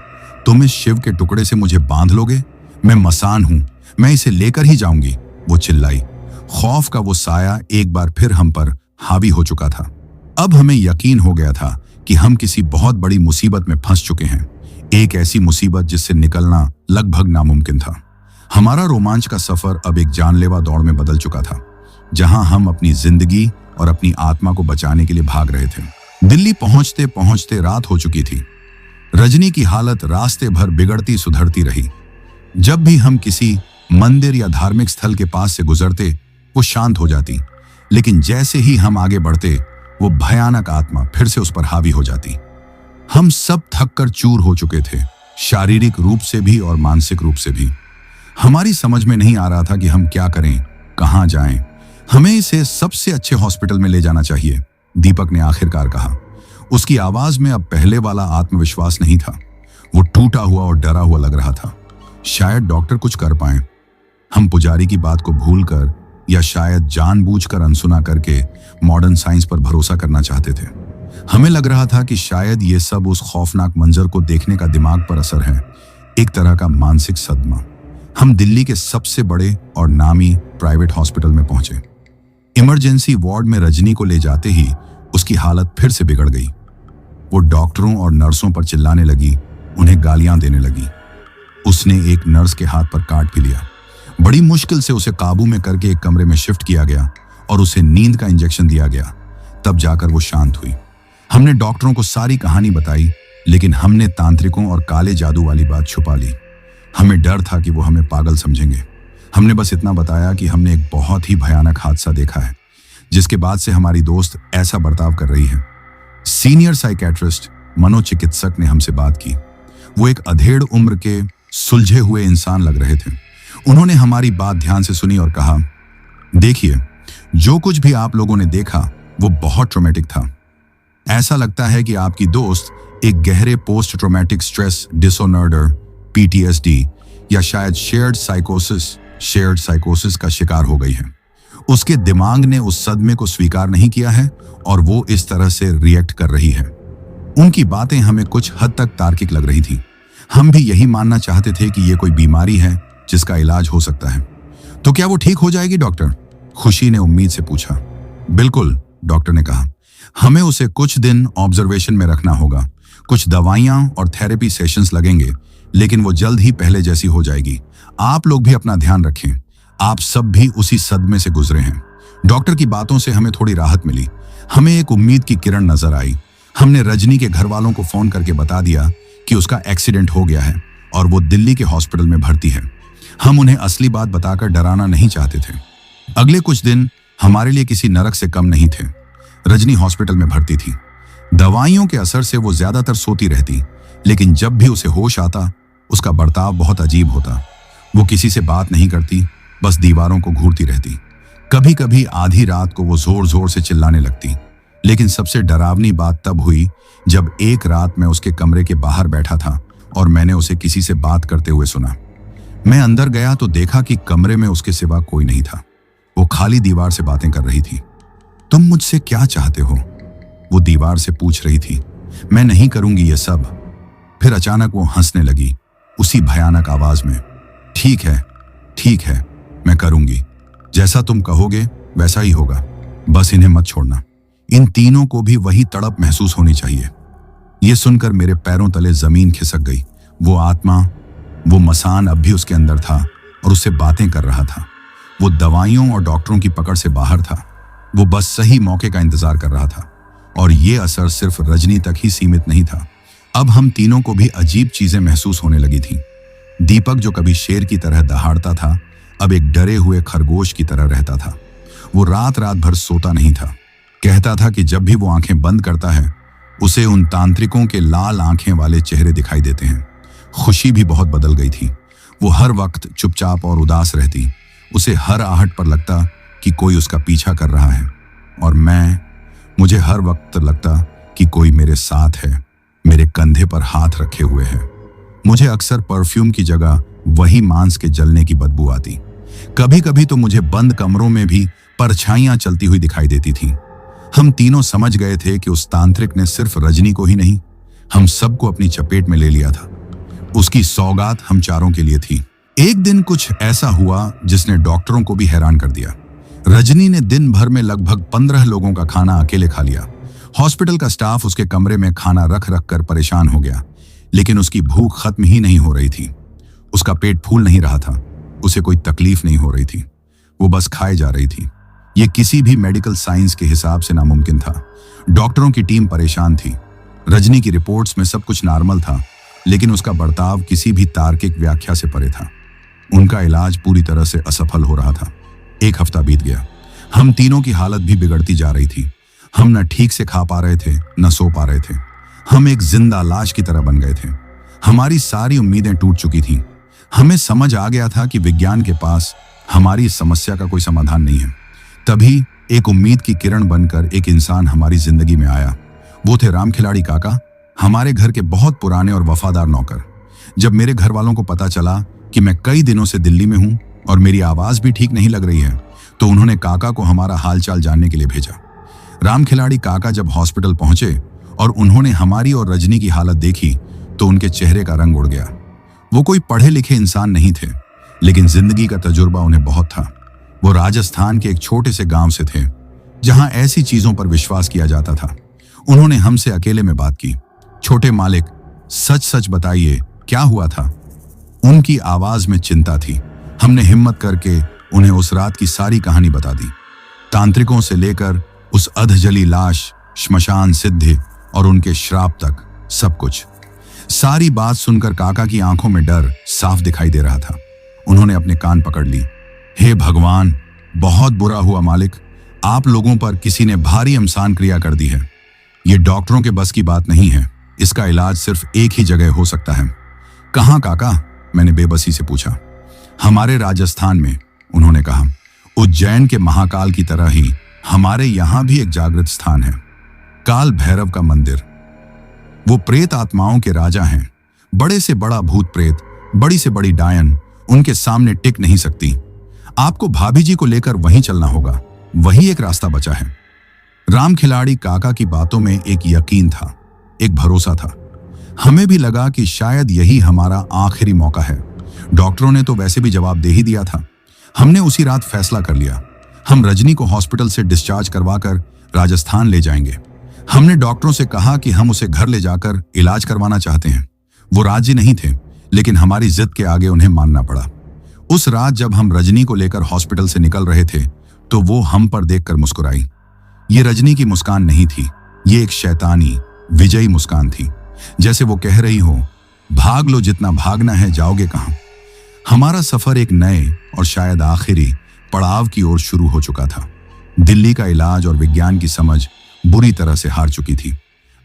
तुम इस शिव के टुकड़े से मुझे बांध लोगे? मैं मसान हूं, मैं इसे लेकर ही जाऊंगी, वो चिल्लाई। खौफ का वो साया एक बार फिर हम पर हावी हो चुका था। अब हमें यकीन हो गया था कि हम किसी बहुत बड़ी मुसीबत में फंस चुके हैं, एक ऐसी मुसीबत जिससे निकलना लगभग नामुमकिन था। हमारा रोमांच का सफर अब एक जानलेवा दौड़ में बदल चुका था, जहां हम अपनी जिंदगी और अपनी आत्मा को बचाने के लिए भाग रहे थे। दिल्ली पहुंचते पहुंचते रात हो चुकी थी। रजनी की हालत रास्ते भर बिगड़ती सुधरती रही। जब भी हम किसी मंदिर या धार्मिक स्थल के पास से गुजरते, वो शांत हो जाती, लेकिन जैसे ही हम आगे बढ़ते, वो भयानक आत्मा फिर से उस पर हावी हो जाती। हम सब थक कर चूर हो चुके थे, शारीरिक रूप से भी और मानसिक रूप से भी। हमारी समझ में नहीं आ रहा था कि हम क्या करें, कहां जाएं। हमें इसे सबसे अच्छे हॉस्पिटल में ले जाना चाहिए, दीपक ने आखिरकार कहा। उसकी आवाज में अब पहले वाला आत्मविश्वास नहीं था, वो टूटा हुआ और डरा हुआ लग रहा था। शायद डॉक्टर कुछ कर पाए। हम पुजारी की बात को भूलकर या शायद जानबूझकर अनसुना करके मॉडर्न साइंस पर भरोसा करना चाहते थे। हमें लग रहा था कि शायद ये सब उस खौफनाक मंजर को देखने का दिमाग पर असर है, एक तरह का मानसिक सदमा। हम दिल्ली के सबसे बड़े और नामी प्राइवेट हॉस्पिटल में पहुंचे। इमरजेंसी वार्ड में रजनी को ले जाते ही उसकी हालत फिर से बिगड़ गई। वो डॉक्टरों और नर्सों पर चिल्लाने लगी, उन्हें गालियां देने लगी। उसने एक नर्स के हाथ पर काट भी लिया। बड़ी मुश्किल से उसे काबू में करके एक कमरे में शिफ्ट किया गया और उसे नींद का इंजेक्शन दिया गया। तब जाकर वो शांत हुई। हमने डॉक्टरों को सारी कहानी बताई, लेकिन हमने तांत्रिकों और काले जादू वाली बात छुपा ली। हमें डर था कि वो हमें पागल समझेंगे। हमने बस इतना बताया कि हमने एक बहुत ही भयानक हादसा देखा है, जिसके बाद से हमारी दोस्त ऐसा बर्ताव कर रही है। सीनियर साइकेट्रिस्ट मनोचिकित्सक ने हमसे बात की। वो एक अधेड़ उम्र के सुलझे हुए इंसान लग रहे थे। उन्होंने हमारी बात ध्यान से सुनी और कहा, देखिए, जो कुछ भी आप लोगों ने देखा वो बहुत ट्रॉमेटिक था। ऐसा लगता है कि आपकी दोस्त एक गहरे post traumatic stress disorder PTSD या शायद शेयर्ड साइकोसिस का शिकार हो गई है। उसके दिमाग ने उस सदमे को स्वीकार नहीं किया है और वो इस तरह से रिएक्ट कर रही है। उनकी बातें हमें कुछ हद तक तार्किक लग रही थी। हम भी यही मानना चाहते थे कि ये कोई बीमारी है जिसका इलाज हो सकता है। तो क्या वो ठीक हो जाएगी डॉक्टर? खुशी ने उम्मीद से पूछा। बिल्कुल, डॉक्टर ने कहा। हमें उसे कुछ दिन ऑब्जर्वेशन में रखना होगा। कुछ दवाइयां और थेरेपी सेशंस लगेंगे, लेकिन वो जल्द ही पहले जैसी हो जाएगी। आप लोग भी अपना ध्यान रखें। आप सब भी उसी सदमे से गुजरे हैं। डॉक्टर की बातों से हमें थोड़ी राहत मिली। हमें एक उम्मीद की किरण नजर आई। हमने रजनी के घर वालों को फोन करके बता दिया कि उसका एक्सीडेंट हो गया है और वो दिल्ली के हॉस्पिटल में भर्ती है। हम उन्हें असली बात बताकर डराना नहीं चाहते थे। अगले कुछ दिन हमारे लिए किसी नरक से कम नहीं थे। रजनी हॉस्पिटल में भर्ती थी। दवाइयों के असर से वो ज्यादातर सोती रहती, लेकिन जब भी उसे होश आता, उसका बर्ताव बहुत अजीब होता। वो किसी से बात नहीं करती, बस दीवारों को घूरती रहती। कभी कभी आधी रात को वो जोर जोर से चिल्लाने लगती। लेकिन सबसे डरावनी बात तब हुई जब एक रात मैं उसके कमरे के बाहर बैठा था और मैंने उसे किसी से बात करते हुए सुना। मैं अंदर गया तो देखा कि कमरे में उसके सिवा कोई नहीं था। वो खाली दीवार से बातें कर रही थी। तुम मुझसे क्या चाहते हो? वो दीवार से पूछ रही थी। मैं नहीं करूंगी ये सब। फिर अचानक वो हंसने लगी, उसी भयानक आवाज में। ठीक है, मैं करूंगी। जैसा तुम कहोगे वैसा ही होगा। बस इन्हें मत छोड़ना। इन तीनों को भी वही तड़प महसूस होनी चाहिए। ये सुनकर मेरे पैरों तले जमीन खिसक गई। वो आत्मा, वो मसान अब भी उसके अंदर था और उससे बातें कर रहा था। वो दवाइयों और डॉक्टरों की पकड़ से बाहर था। वो बस सही मौके का इंतजार कर रहा था। और ये असर सिर्फ रजनी तक ही सीमित नहीं था। अब हम तीनों को भी अजीब चीजें महसूस होने लगी थी। दीपक, जो कभी शेर की तरह दहाड़ता था, अब एक डरे हुए खरगोश की तरह रहता था। वो रात रात भर सोता नहीं था। कहता था कि जब भी वो आंखें बंद करता है, उसे उन तांत्रिकों के लाल आंखें वाले चेहरे दिखाई देते हैं। खुशी भी बहुत बदल गई थी। वो हर वक्त चुपचाप और उदास रहती। उसे हर आहट पर लगता कि कोई उसका पीछा कर रहा है। और मुझे हर वक्त लगता कि कोई मेरे साथ है, मेरे कंधे पर हाथ रखे हुए है। मुझे अक्सर परफ्यूम की जगह वही मांस के जलने की बदबू आती। कभी कभी तो मुझे बंद कमरों में भी परछाइयां चलती हुई दिखाई देती थीं। हम तीनों समझ गए थे कि उस तांत्रिक ने सिर्फ रजनी को ही नहीं, हम सबको अपनी चपेट में ले लिया था। उसकी सौगात हम चारों के लिए थी। एक दिन कुछ ऐसा हुआ जिसने डॉक्टरों को भी हैरान कर दिया। रजनी ने दिन भर में लगभग 15 लोगों का खाना अकेले खा लिया। हॉस्पिटल का स्टाफ उसके कमरे में खाना रख रख कर परेशान हो गया, लेकिन उसकी भूख खत्म ही नहीं हो रही थी। उसका पेट फूल नहीं रहा था, उसे कोई तकलीफ नहीं हो रही थी, वो बस खाए जा रही थी। ये किसी भी मेडिकल साइंस के हिसाब से नामुमकिन था। डॉक्टरों की टीम परेशान थी। रजनी की रिपोर्ट्स में सब कुछ नॉर्मल था, लेकिन उसका बर्ताव किसी भी तार्किक व्याख्या से परे था। उनका इलाज पूरी तरह से असफल हो रहा था। एक हफ्ता बीत गया। हम तीनों की हालत भी बिगड़ती जा रही थी। हम न ठीक से खा पा रहे थे, न सो पा रहे थे। हम एक जिंदा लाश की तरह बन गए थे। हमारी सारी उम्मीदें टूट चुकी थीं। हमें समझ आ गया था कि विज्ञान के पास हमारी इस समस्या का कोई समाधान नहीं है। तभी एक उम्मीद की किरण बनकर एक इंसान हमारी जिंदगी में आया। वो थे राम खिलाड़ी काका, हमारे घर के बहुत पुराने और वफादार नौकर। जब मेरे घर वालों को पता चला कि मैं कई दिनों से दिल्ली में हूं और मेरी आवाज भी ठीक नहीं लग रही है, तो उन्होंने काका को हमारा हालचाल जानने के लिए भेजा। राम खिलाड़ी काका जब हॉस्पिटल पहुंचे और उन्होंने हमारी और रजनी की हालत देखी, तो उनके चेहरे का रंग उड़ गया। वो कोई पढ़े लिखे इंसान नहीं थे, लेकिन जिंदगी का तजुर्बा उन्हें बहुत था। वो राजस्थान के एक छोटे से गांव से थे, जहां ऐसी चीजों पर विश्वास किया जाता था। उन्होंने हमसे अकेले में बात की। छोटे मालिक, सच सच बताइए, क्या हुआ था? उनकी आवाज में चिंता थी। हमने हिम्मत करके उन्हें उस रात की सारी कहानी बता दी। तांत्रिकों से लेकर उस अधजली लाश, श्मशान सिद्धि और उनके श्राप तक, सब कुछ। सारी बात सुनकर काका की आंखों में डर साफ दिखाई दे रहा था। उन्होंने अपने कान पकड़ ली। हे भगवान, बहुत बुरा हुआ मालिक, आप लोगों पर किसी ने भारी अमसान क्रिया कर दी है। ये डॉक्टरों के बस की बात नहीं है। इसका इलाज सिर्फ एक ही जगह हो सकता है। कहाँ काका? मैंने बेबसी से पूछा। हमारे राजस्थान में, उन्होंने कहा। उज्जैन के महाकाल की तरह ही हमारे यहां भी एक जागृत स्थान है, काल भैरव का मंदिर। वो प्रेत आत्माओं के राजा हैं। बड़े से बड़ा भूत प्रेत, बड़ी से बड़ी डायन उनके सामने टिक नहीं सकती। आपको भाभी जी को लेकर वहीं चलना होगा, वही एक रास्ता बचा है। राम खिलाड़ी काका की बातों में एक यकीन था, एक भरोसा था। हमें भी लगा कि शायद यही हमारा आखिरी मौका है। डॉक्टरों ने तो वैसे भी जवाब दे ही दिया था। हमने उसी रात फैसला कर लिया, हम रजनी को हॉस्पिटल से डिस्चार्ज करवाकर राजस्थान ले जाएंगे। हमने डॉक्टरों से कहा कि हम उसे घर ले जाकर इलाज करवाना चाहते हैं। वो राजी नहीं थे, लेकिन हमारी जिद के आगे उन्हें मानना पड़ा। उस रात जब हम रजनी को लेकर हॉस्पिटल से निकल रहे थे, तो वो हम पर देखकर मुस्कुराई। ये रजनी की मुस्कान नहीं थी, ये एक शैतानी विजयी मुस्कान थी, जैसे वो कह रही हो, भाग लो, जितना भागना है, जाओगे कहां। हमारा सफर एक नए और शायद आखिरी पड़ाव की ओर शुरू हो चुका था। दिल्ली का इलाज और विज्ञान की समझ बुरी तरह से हार चुकी थी।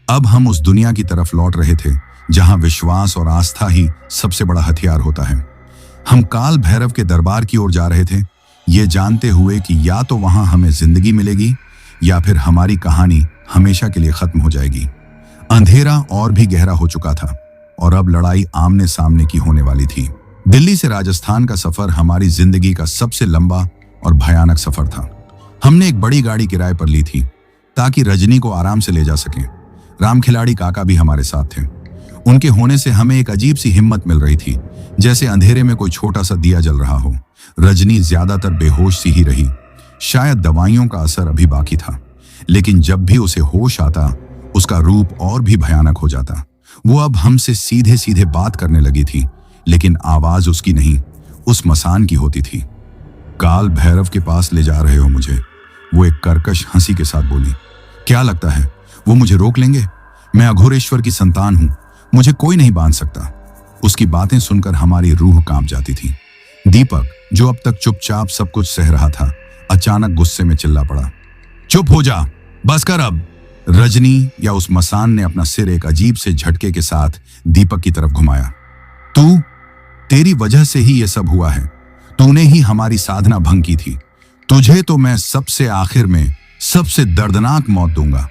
अब हम उस दुनिया की तरफ लौट रहे थे जहां विश्वास और आस्था ही सबसे बड़ा हथियार होता है। हम काल भैरव के दरबार की ओर जा रहे थे, ये जानते हुए कि या तो वहां हमें जिंदगी मिलेगी या फिर हमारी कहानी हमेशा के लिए खत्म हो जाएगी। अंधेरा और भी गहरा हो चुका था और अब लड़ाई आमने सामने की होने वाली थी। दिल्ली से राजस्थान का सफर हमारी जिंदगी का सबसे लंबा और भयानक सफर था। हमने एक बड़ी गाड़ी किराए पर ली थी ताकि रजनी को आराम से ले जा सकें। राम खिलाड़ी काका भी हमारे साथ थे। उनके होने से हमें एक अजीब सी हिम्मत मिल रही थी, जैसे अंधेरे में कोई छोटा सा दिया जल रहा हो। रजनी ज्यादातर बेहोश सी ही रही। शायद दवाइयों का असर अभी बाकी था, लेकिन जब भी उसे होश आता, उसका रूप और भी भयानक हो जाता। वो अब हमसे सीधे सीधे बात करने लगी थी, लेकिन आवाज उसकी नहीं, उस मसान की होती थी। काल भैरव के पास ले जा रहे हो मुझे, वो एक कर्कश हंसी के साथ बोली। क्या लगता है वो मुझे रोक लेंगे? मैं अघोरेश्वर की संतान हूं, मुझे कोई नहीं बांध सकता। उसकी बातें सुनकर हमारी रूह कांप जाती थी। दीपक, जो अब तक चुपचाप सब कुछ सह रहा था, अचानक गुस्से में चिल्ला पड़ा। चुप हो जा, बस कर अब। रजनी या उस मसान ने अपना सिर एक अजीब से झटके के साथ दीपक की तरफ घुमाया। तेरी वजह से ही यह सब हुआ है। तूने ही हमारी साधना भंग की थी। तुझे तो मैं सबसे आखिर में सबसे दर्दनाक मौत दूंगा।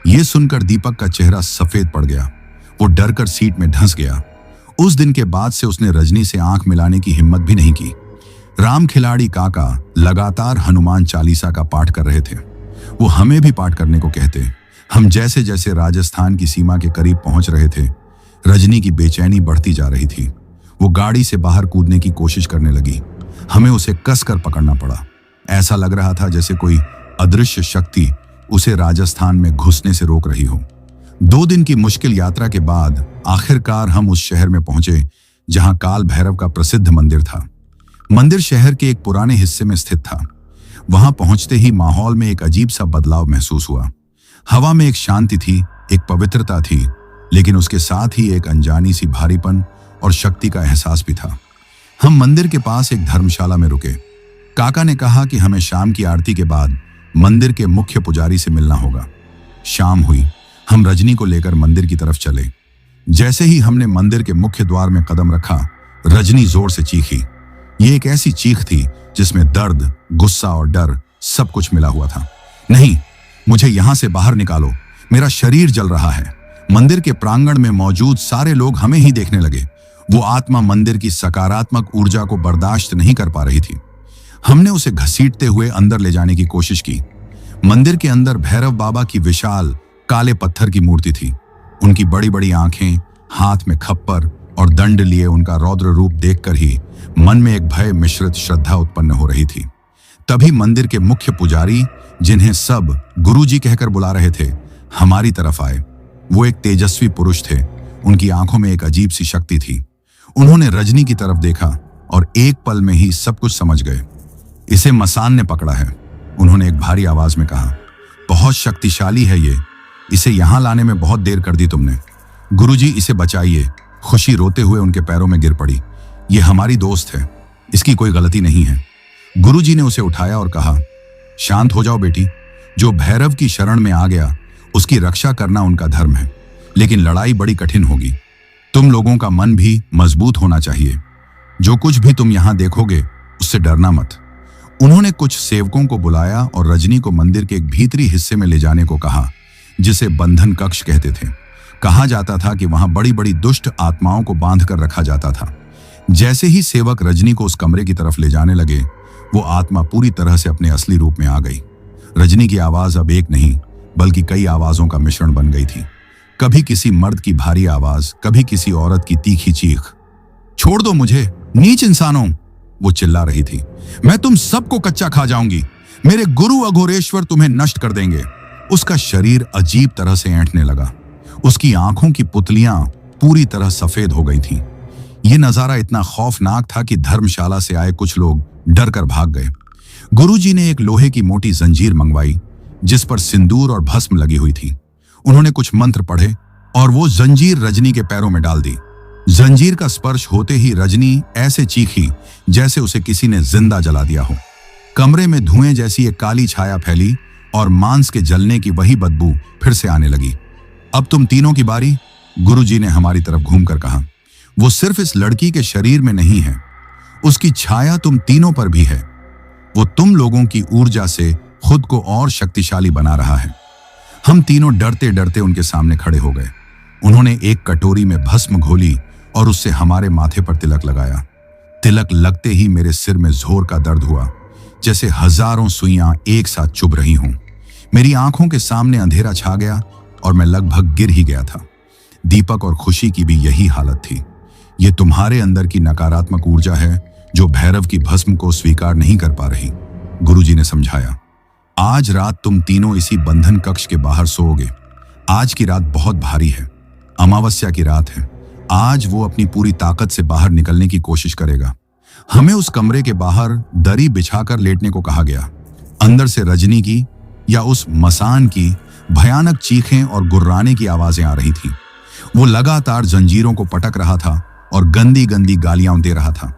यह सुनकर दीपक का चेहरा सफेद पड़ गया। वो डरकर सीट में धंस गया। उस दिन के बाद से उसने रजनी से आंख मिलाने की हिम्मत भी नहीं की। राम खिलाड़ी काका लगातार हनुमान चालीसा का पाठ कर रहे थे। वो हमें भी पाठ करने को कहते। हम जैसे जैसे राजस्थान की सीमा के करीब पहुंच रहे थे, रजनी की बेचैनी बढ़ती जा रही थी। वो गाड़ी से बाहर कूदने की कोशिश करने लगी। हमें उसे कसकर पकड़ना पड़ा। ऐसा लग रहा था जैसे कोई अदृश्य शक्ति उसे राजस्थान में घुसने से रोक रही हो। 2 दिन की मुश्किल यात्रा के बाद आखिरकार हम उस शहर में पहुंचे जहां काल भैरव का प्रसिद्ध मंदिर था। मंदिर शहर के एक पुराने हिस्से में स्थित था। वहां पहुंचते ही माहौल में एक अजीब सा बदलाव महसूस हुआ। हवा में एक शांति थी, एक पवित्रता थी, लेकिन उसके साथ ही एक अनजानी सी भारीपन और शक्ति का एहसास भी था। हम मंदिर के पास एक धर्मशाला में रुके। काका ने कहा कि हमें शाम की आरती के बाद मंदिर के मुख्य पुजारी से मिलना होगा। शाम हुई, हम रजनी को लेकर मंदिर की तरफ चले। जैसे ही हमने मंदिर के मुख्य द्वार में कदम रखा, रजनी जोर से चीखी। ये एक ऐसी चीख थी जिसमें दर्द, गुस्सा और डर सब कुछ मिला हुआ था। नहीं, मुझे यहां से बाहर निकालो, मेरा शरीर जल रहा है। मंदिर के प्रांगण में मौजूद सारे लोग हमें ही देखने लगे। वो आत्मा मंदिर की सकारात्मक ऊर्जा को बर्दाश्त नहीं कर पा रही थी। हमने उसे घसीटते हुए अंदर ले जाने की कोशिश की। मंदिर के अंदर भैरव बाबा की विशाल काले पत्थर की मूर्ति थी। उनकी बड़ी बड़ी आंखें, हाथ में खप्पर और दंड लिए उनका रौद्र रूप देखकर ही मन में एक भय मिश्रित श्रद्धा उत्पन्न हो रही थी। तभी मंदिर के मुख्य पुजारी, जिन्हें सब गुरुजी कहकर बुला रहे थे, हमारी तरफ आए। वो एक तेजस्वी पुरुष थे। उनकी आंखों में एक अजीब सी शक्ति थी। उन्होंने रजनी की तरफ देखा और एक पल में ही सब कुछ समझ गए। इसे मसान ने पकड़ा है, उन्होंने एक भारी आवाज में कहा। बहुत शक्तिशाली है ये, इसे यहां लाने में बहुत देर कर दी तुमने। गुरुजी, इसे बचाइए। खुशी रोते हुए उनके पैरों में गिर पड़ी। ये हमारी दोस्त है, इसकी कोई गलती नहीं है। गुरुजी ने उसे उठाया और कहा, शांत हो जाओ बेटी। जो भैरव की शरण में आ गया, उसकी रक्षा करना उनका धर्म है, लेकिन लड़ाई बड़ी कठिन होगी। तुम लोगों का मन भी मजबूत होना चाहिए। जो कुछ भी तुम यहां देखोगे, उससे डरना मत। उन्होंने कुछ सेवकों को बुलाया और रजनी को मंदिर के एक भीतरी हिस्से में ले जाने को कहा, जिसे बंधन कक्ष कहते थे। कहा जाता था कि वहां बड़ी बड़ी दुष्ट आत्माओं को बांध कर रखा जाता था। जैसे ही सेवक रजनी को उस कमरे की तरफ ले जाने लगे, वो आत्मा पूरी तरह से अपने असली रूप में आ गई। रजनी की आवाज अब एक नहीं, बल्कि कई आवाजों का मिश्रण बन गई थी। कभी किसी मर्द की भारी आवाज, कभी किसी औरत की तीखी चीख। छोड़ दो मुझे, नीच इंसानों, वो चिल्ला रही थी। मैं तुम सबको कच्चा खा जाऊंगी। मेरे गुरु अघोरेश्वर तुम्हें नष्ट कर देंगे। उसका शरीर अजीब तरह से ऐंठने लगा। उसकी आंखों की पुतलियां पूरी तरह सफेद हो गई थीं। यह नजारा इतना खौफनाक था कि धर्मशाला से आए कुछ लोग डर कर भाग गए। गुरुजी ने एक लोहे की मोटी जंजीर मंगवाई, जिस पर सिंदूर और भस्म लगी हुई थी। उन्होंने कुछ मंत्र पढ़े और वो जंजीर रजनी के पैरों में डाल दी। जंजीर का स्पर्श होते ही रजनी ऐसे चीखी जैसे उसे किसी ने जिंदा जला दिया हो। कमरे में धुएं जैसी एक काली छाया फैली और मांस के जलने की वही बदबू फिर से आने लगी। अब तुम तीनों की बारी, गुरुजी ने हमारी तरफ घूमकर कहा। वो सिर्फ इस लड़की के शरीर में नहीं है, उसकी छाया तुम तीनों पर भी है। वो तुम लोगों की ऊर्जा से खुद को और शक्तिशाली बना रहा है। हम तीनों डरते डरते उनके सामने खड़े हो गए। उन्होंने एक कटोरी में भस्म घोली और उससे हमारे माथे पर तिलक लगाया। तिलक लगते ही मेरे सिर में जोर का दर्द हुआ, जैसे हजारों सुइयां एक साथ चुभ रही हों। मेरी आंखों के सामने अंधेरा छा गया और मैं लगभग गिर ही गया था। दीपक और खुशी की भी यही हालत थी। ये तुम्हारे अंदर की नकारात्मक ऊर्जा है जो भैरव की भस्म को स्वीकार नहीं कर पा रही, गुरुजी ने समझाया। आज रात तुम तीनों इसी बंधन कक्ष के बाहर सोओगे। आज की रात बहुत भारी है, अमावस्या की रात है। आज वो अपनी पूरी ताकत से बाहर निकलने की कोशिश करेगा। हमें उस कमरे के बाहर दरी बिछाकर लेटने को कहा गया। अंदर से रजनी की या उस मसान की भयानक चीखें और गुर्राने की आवाजें आ रही थीं। वो लगातार जंजीरों को पटक रहा था और गंदी गंदी गालियां दे रहा था।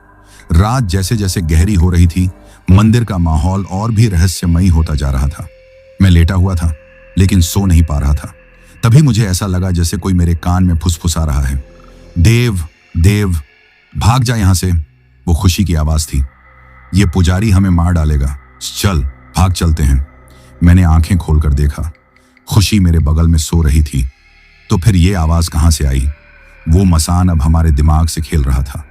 रात जैसे जैसे गहरी हो रही थी, मंदिर का माहौल और भी रहस्यमयी होता जा रहा था। मैं लेटा हुआ था, लेकिन सो नहीं पा रहा था। तभी मुझे ऐसा लगा जैसे कोई मेरे कान में फुसफुसा रहा है। देव, देव, भाग जा यहां से, वो खुशी की आवाज थी। ये पुजारी हमें मार डालेगा, चल भाग चलते हैं। मैंने आंखें खोलकर देखा, खुशी मेरे बगल में सो रही थी। तो फिर ये आवाज कहां से आई? वो मसान अब हमारे दिमाग से खेल रहा था।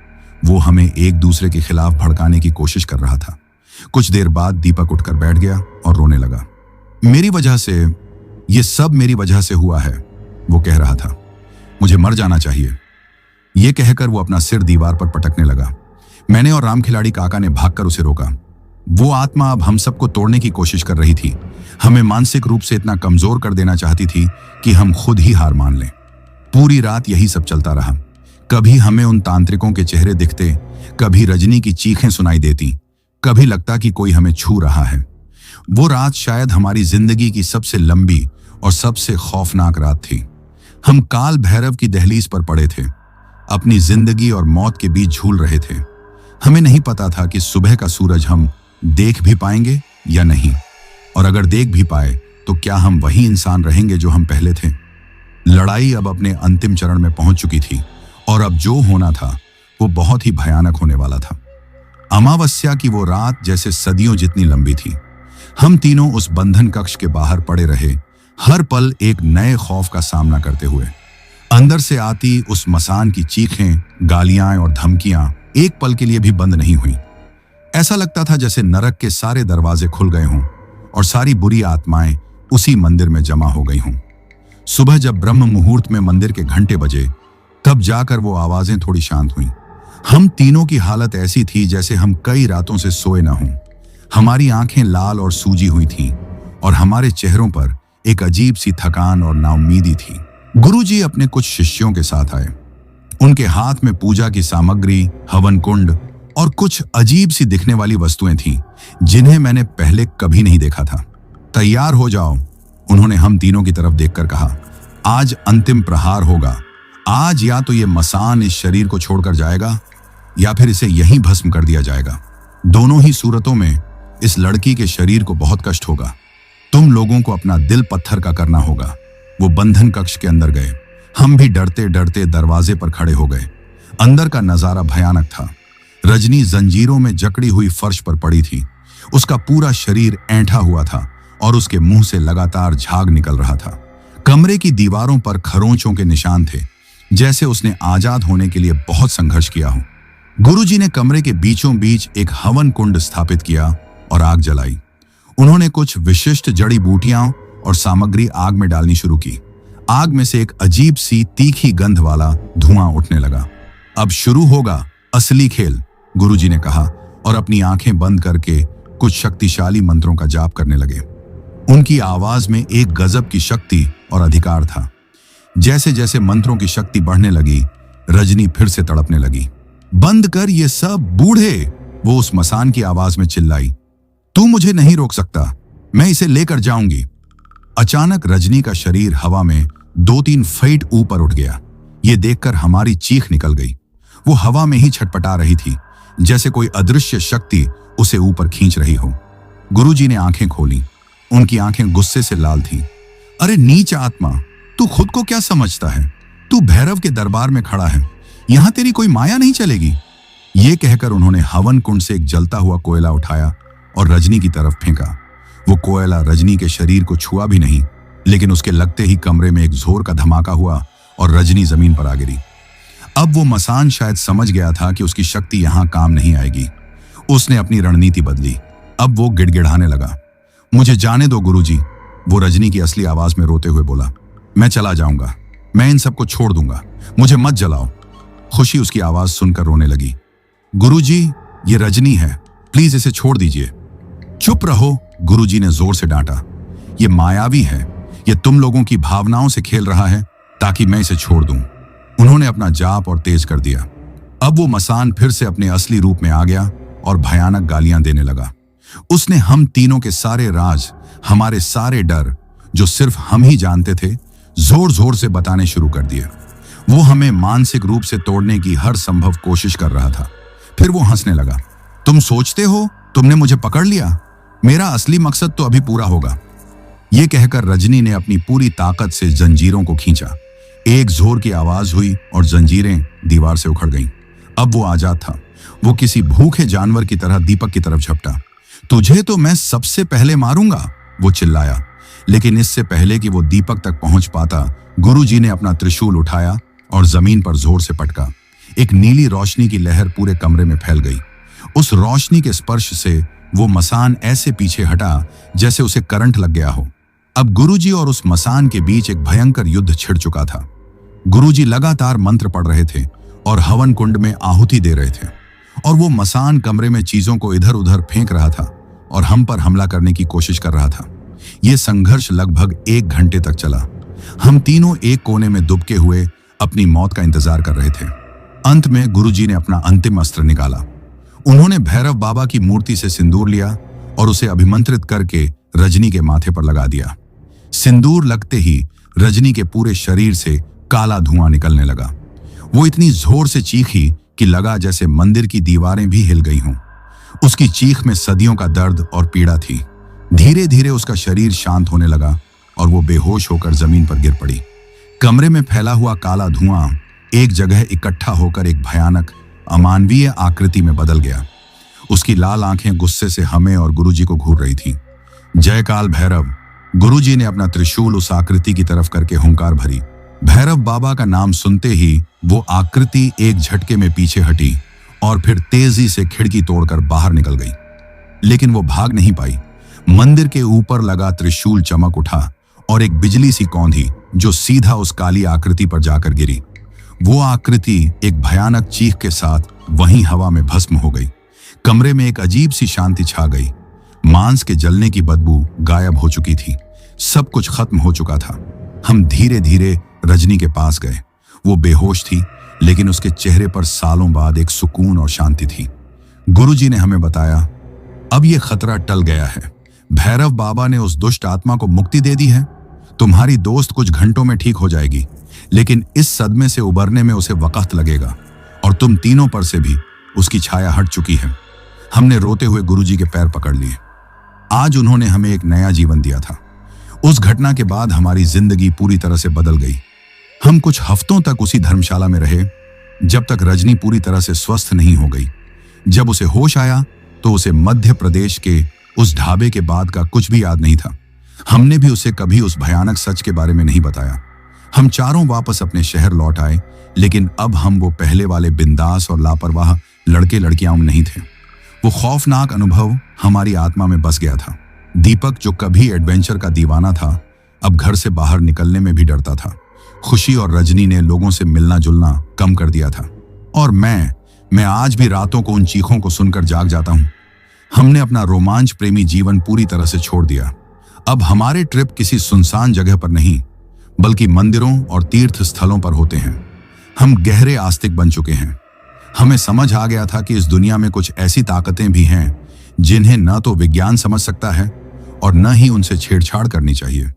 वो हमें एक दूसरे के खिलाफ भड़काने की कोशिश कर रहा था। कुछ देर बाद दीपक उठकर बैठ गया और रोने लगा। मेरी वजह से, ये सब मेरी वजह से हुआ है, वो कह रहा था। मुझे मर जाना चाहिए। ये कहकर वो अपना सिर दीवार पर पटकने लगा। मैंने और राम खिलाड़ी काका ने भागकर उसे रोका। वो आत्मा अब हम सबको तोड़ने की कोशिश कर रही थी। हमें मानसिक रूप से इतना कमजोर कर देना चाहती थी कि हम खुद ही हार मान लें। पूरी रात यही सब चलता रहा। कभी हमें उन तांत्रिकों के चेहरे दिखते, कभी रजनी की चीखें सुनाई देती, कभी लगता कि कोई हमें छू रहा है। वो रात शायद हमारी जिंदगी की सबसे लंबी और सबसे खौफनाक रात थी। हम काल भैरव की दहलीज पर पड़े थे, अपनी जिंदगी और मौत के बीच झूल रहे थे। हमें नहीं पता था कि सुबह का सूरज हम देख भी पाएंगे या नहीं, और अगर देख भी पाए तो क्या हम वही इंसान रहेंगे जो हम पहले थे। लड़ाई अब अपने अंतिम चरण में पहुंच चुकी थी और अब जो होना था वो बहुत ही भयानक होने वाला था। अमावस्या की वो रात जैसे सदियों जितनी लंबी थी। हम तीनों उस बंधन कक्ष के बाहर पड़े रहे, हर पल एक नए खौफ का सामना करते हुए। अंदर से आती उस मसान की चीखें, गालियां और धमकियां एक पल के लिए भी बंद नहीं हुई। ऐसा लगता था जैसे नरक के सारे दरवाजे खुल गए हों और सारी बुरी आत्माएं उसी मंदिर में जमा हो गई हों। सुबह जब ब्रह्म मुहूर्त में मंदिर के घंटे बजे, तब जाकर वो आवाजें थोड़ी शांत हुईं। हम तीनों की हालत ऐसी थी जैसे हम कई रातों से सोए न हों। हमारी आंखें लाल और सूजी हुई थीं और हमारे चेहरों पर एक अजीब सी थकान और नाउम्मीदी थी। गुरुजी अपने कुछ शिष्यों के साथ आए। उनके हाथ में पूजा की सामग्री, हवन कुंड और कुछ अजीब सी दिखने वाली वस्तुएं थीं जिन्हें मैंने पहले कभी नहीं देखा था। तैयार हो जाओ, उन्होंने हम तीनों की तरफ देखकर कहा। आज अंतिम प्रहार होगा। आज या तो ये मसान इस शरीर को छोड़कर जाएगा या फिर इसे यहीं भस्म कर दिया जाएगा। दोनों ही सूरतों में इस लड़की के शरीर को बहुत कष्ट होगा। तुम लोगों को अपना दिल पत्थर का करना होगा। वो बंधन कक्ष के अंदर गए। हम भी डरते डरते दरवाजे पर खड़े हो गए। अंदर का नजारा भयानक था। रजनी जंजीरों में जकड़ी हुई फर्श पर पड़ी थी। उसका पूरा शरीर ऐंठा हुआ था और उसके मुंह से लगातार झाग निकल रहा था। कमरे की दीवारों पर खरोंचों के निशान थे, जैसे उसने आजाद होने के लिए बहुत संघर्ष किया हो। गुरुजी ने कमरे के बीचों बीच एक हवन कुंड स्थापित किया और आग जलाई। उन्होंने कुछ विशिष्ट जड़ी बूटियां और सामग्री आग में डालनी शुरू की। आग में से एक अजीब सी तीखी गंध वाला धुआं उठने लगा। अब शुरू होगा असली खेल, गुरुजी ने कहा और अपनी आंखें बंद करके कुछ शक्तिशाली मंत्रों का जाप करने लगे। उनकी आवाज में एक गजब की शक्ति और अधिकार था। जैसे जैसे मंत्रों की शक्ति बढ़ने लगी, रजनी फिर से तड़पने लगी। बंद कर ये सब बूढ़े, वो उस मसान की आवाज में चिल्लाई। तू मुझे नहीं रोक सकता, मैं इसे लेकर जाऊंगी। अचानक रजनी का शरीर हवा में 2-3 फीट ऊपर उठ गया। ये देखकर हमारी चीख निकल गई। वो हवा में ही छटपटा रही थी, जैसे कोई अदृश्य शक्ति उसे ऊपर खींच रही हो। गुरुजी ने आंखें खोली। उनकी आंखें गुस्से से लाल थीं। अरे नीच आत्मा, तू खुद को क्या समझता है? तू भैरव के दरबार में खड़ा है, यहां तेरी कोई माया नहीं चलेगी। ये कहकर उन्होंने हवन कुंड से एक जलता हुआ कोयला उठाया और रजनी की तरफ फेंका। वो कोयला रजनी के शरीर को छुआ भी नहीं, लेकिन उसके लगते ही कमरे में एक जोर का धमाका हुआ और रजनी जमीन पर आ गिरी। अब वो मसान शायद समझ गया था कि उसकी शक्ति यहां काम नहीं आएगी। उसने अपनी रणनीति बदली। अब वो गिड़गिड़ाने लगा। मुझे जाने दो गुरुजी, वो रजनी की असली आवाज में रोते हुए बोला। मैं चला जाऊंगा, मैं इन सबको छोड़ दूंगा, मुझे मत जलाओ। खुशी उसकी आवाज सुनकर रोने लगी। गुरुजी, ये रजनी है, प्लीज इसे छोड़ दीजिए। चुप रहो, गुरुजी ने जोर से डांटा। ये मायावी है, ये तुम लोगों की भावनाओं से खेल रहा है ताकि मैं इसे छोड़ दूं। उन्होंने अपना जाप और तेज कर दिया। अब वो मसान फिर से अपने असली रूप में आ गया और भयानक गालियां देने लगा। उसने हम तीनों के सारे राज, हमारे सारे डर, जो सिर्फ हम ही जानते थे, जोर जोर से बताने शुरू कर दिए। वो हमें मानसिक रूप से तोड़ने की हर संभव कोशिश कर रहा था। फिर वो हंसने लगा। तुम सोचते हो तुमने मुझे पकड़ लिया? मेरा असली मकसद तो अभी पूरा होगा। ये कहकर रजनी ने अपनी पूरी ताकत से जंजीरों को खींचा। एक जोर की आवाज हुई और जंजीरें दीवार से उखड़ गईं। अब वो आजाद था। वो किसी भूखे जानवर की तरह दीपक की तरफ झपटा। तुझे तो मैं सबसे पहले मारूंगा, वो चिल्लाया। लेकिन इससे पहले कि वो दीपक तक पहुंच पाता, गुरुजी ने अपना त्रिशूल उठाया और जमीन पर जोर से पटका। एक नीली रोशनी की लहर पूरे कमरे में फैल गई। उस रोशनी के स्पर्श से वो मसान ऐसे पीछे हटा जैसे उसे करंट लग गया हो। अब गुरुजी और उस मसान के बीच एक भयंकर युद्ध छिड़ चुका था। गुरुजी लगातार मंत्र पढ़ रहे थे और हवन कुंड में आहुति दे रहे थे, और वो मसान कमरे में चीजों को इधर उधर फेंक रहा था और हम पर हमला करने की कोशिश कर रहा था। यह संघर्ष लगभग 1 घंटे तक चला। हम तीनों एक कोने में दुबके हुए अपनी मौत का इंतजार कर रहे थे। अंत में गुरुजी ने अपना अंतिम अस्त्र निकाला। उन्होंने भैरव बाबा की मूर्ति से सिंदूर लिया और उसे अभिमंत्रित करके रजनी के माथे पर लगा दिया। सिंदूर लगते ही रजनी के पूरे शरीर से काला धुआं निकलने लगा। वो इतनी जोर से चीखी कि लगा जैसे मंदिर की दीवारें भी हिल गई हों। उसकी चीख में सदियों का दर्द और पीड़ा थी। धीरे धीरे उसका शरीर शांत होने लगा और वो बेहोश होकर जमीन पर गिर पड़ी। कमरे में फैला हुआ काला धुआं एक जगह इकट्ठा होकर एक भयानक अमानवीय आकृति में बदल गया। उसकी लाल आंखें गुस्से से हमें और गुरुजी को घूर रही थीं। जयकाल भैरव। गुरुजी ने अपना त्रिशूल उस आकृति की तरफ करके हुंकार भरी। भैरव बाबा का नाम सुनते ही वो आकृति एक झटके में पीछे हटी और फिर तेजी से खिड़की तोड़कर बाहर निकल गई। लेकिन वो भाग नहीं पाई। मंदिर के ऊपर लगा त्रिशूल चमक उठा और एक बिजली सी कौंधी जो सीधा उस काली आकृति पर जाकर गिरी। वो आकृति एक भयानक चीख के साथ वहीं हवा में भस्म हो गई। कमरे में एक अजीब सी शांति छा गई। मांस के जलने की बदबू गायब हो चुकी थी। सब कुछ खत्म हो चुका था। हम धीरे धीरे रजनी के पास गए। वो बेहोश थी, लेकिन उसके चेहरे पर सालों बाद एक सुकून और शांति थी। गुरुजी ने हमें बताया, अब ये खतरा टल गया है। भैरव बाबा ने उस दुष्ट आत्मा को मुक्ति दे दी है। तुम्हारी दोस्त कुछ घंटों में ठीक हो जाएगी, लेकिन इस सदमे से उबरने में उसे वक्त लगेगा और तुम तीनों पर से भी उसकी छाया हट चुकी है। हमने रोते हुए गुरुजी के पैर पकड़ लिए। आज उन्होंने हमें एक नया जीवन दिया था। उस घटना के बाद हमारी जिंदगी पूरी तरह से बदल गई। हम कुछ हफ्तों तक उसी धर्मशाला में रहे, जब तक रजनी पूरी तरह से स्वस्थ नहीं हो गई। जब उसे होश आया तो उसे मध्य प्रदेश के उस ढाबे के बाद का कुछ भी याद नहीं था। हमने भी उसे कभी उस भयानक सच के बारे में नहीं बताया। हम चारों वापस अपने शहर लौट आए, लेकिन अब हम वो पहले वाले बिंदास और लापरवाह लड़के लड़कियां नहीं थे। वो खौफनाक अनुभव हमारी आत्मा में बस गया था। दीपक, जो कभी एडवेंचर का दीवाना था, अब घर से बाहर निकलने में भी डरता था। खुशी और रजनी ने लोगों से मिलना जुलना कम कर दिया था। और मैं आज भी रातों को उन चीखों को सुनकर जाग जाता हूं। हमने अपना रोमांच प्रेमी जीवन पूरी तरह से छोड़ दिया। अब हमारे ट्रिप किसी सुनसान जगह पर नहीं, बल्कि मंदिरों और तीर्थ स्थलों पर होते हैं। हम गहरे आस्तिक बन चुके हैं। हमें समझ आ गया था कि इस दुनिया में कुछ ऐसी ताकतें भी हैं जिन्हें न तो विज्ञान समझ सकता है और न ही उनसे छेड़छाड़ करनी चाहिए।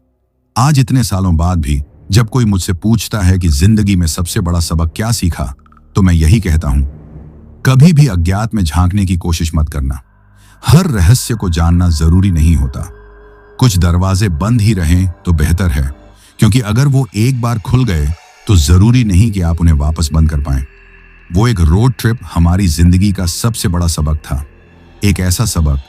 आज इतने सालों बाद भी जब कोई मुझसे पूछता है कि जिंदगी में सबसे बड़ा सबक क्या सीखा, तो मैं यही कहता हूं, कभी भी अज्ञात में झांकने की कोशिश मत करना। हर रहस्य को जानना जरूरी नहीं होता। कुछ दरवाजे बंद ही रहें तो बेहतर है, क्योंकि अगर वो एक बार खुल गए तो जरूरी नहीं कि आप उन्हें वापस बंद कर पाएं। वो एक रोड ट्रिप हमारी जिंदगी का सबसे बड़ा सबक था। एक ऐसा सबक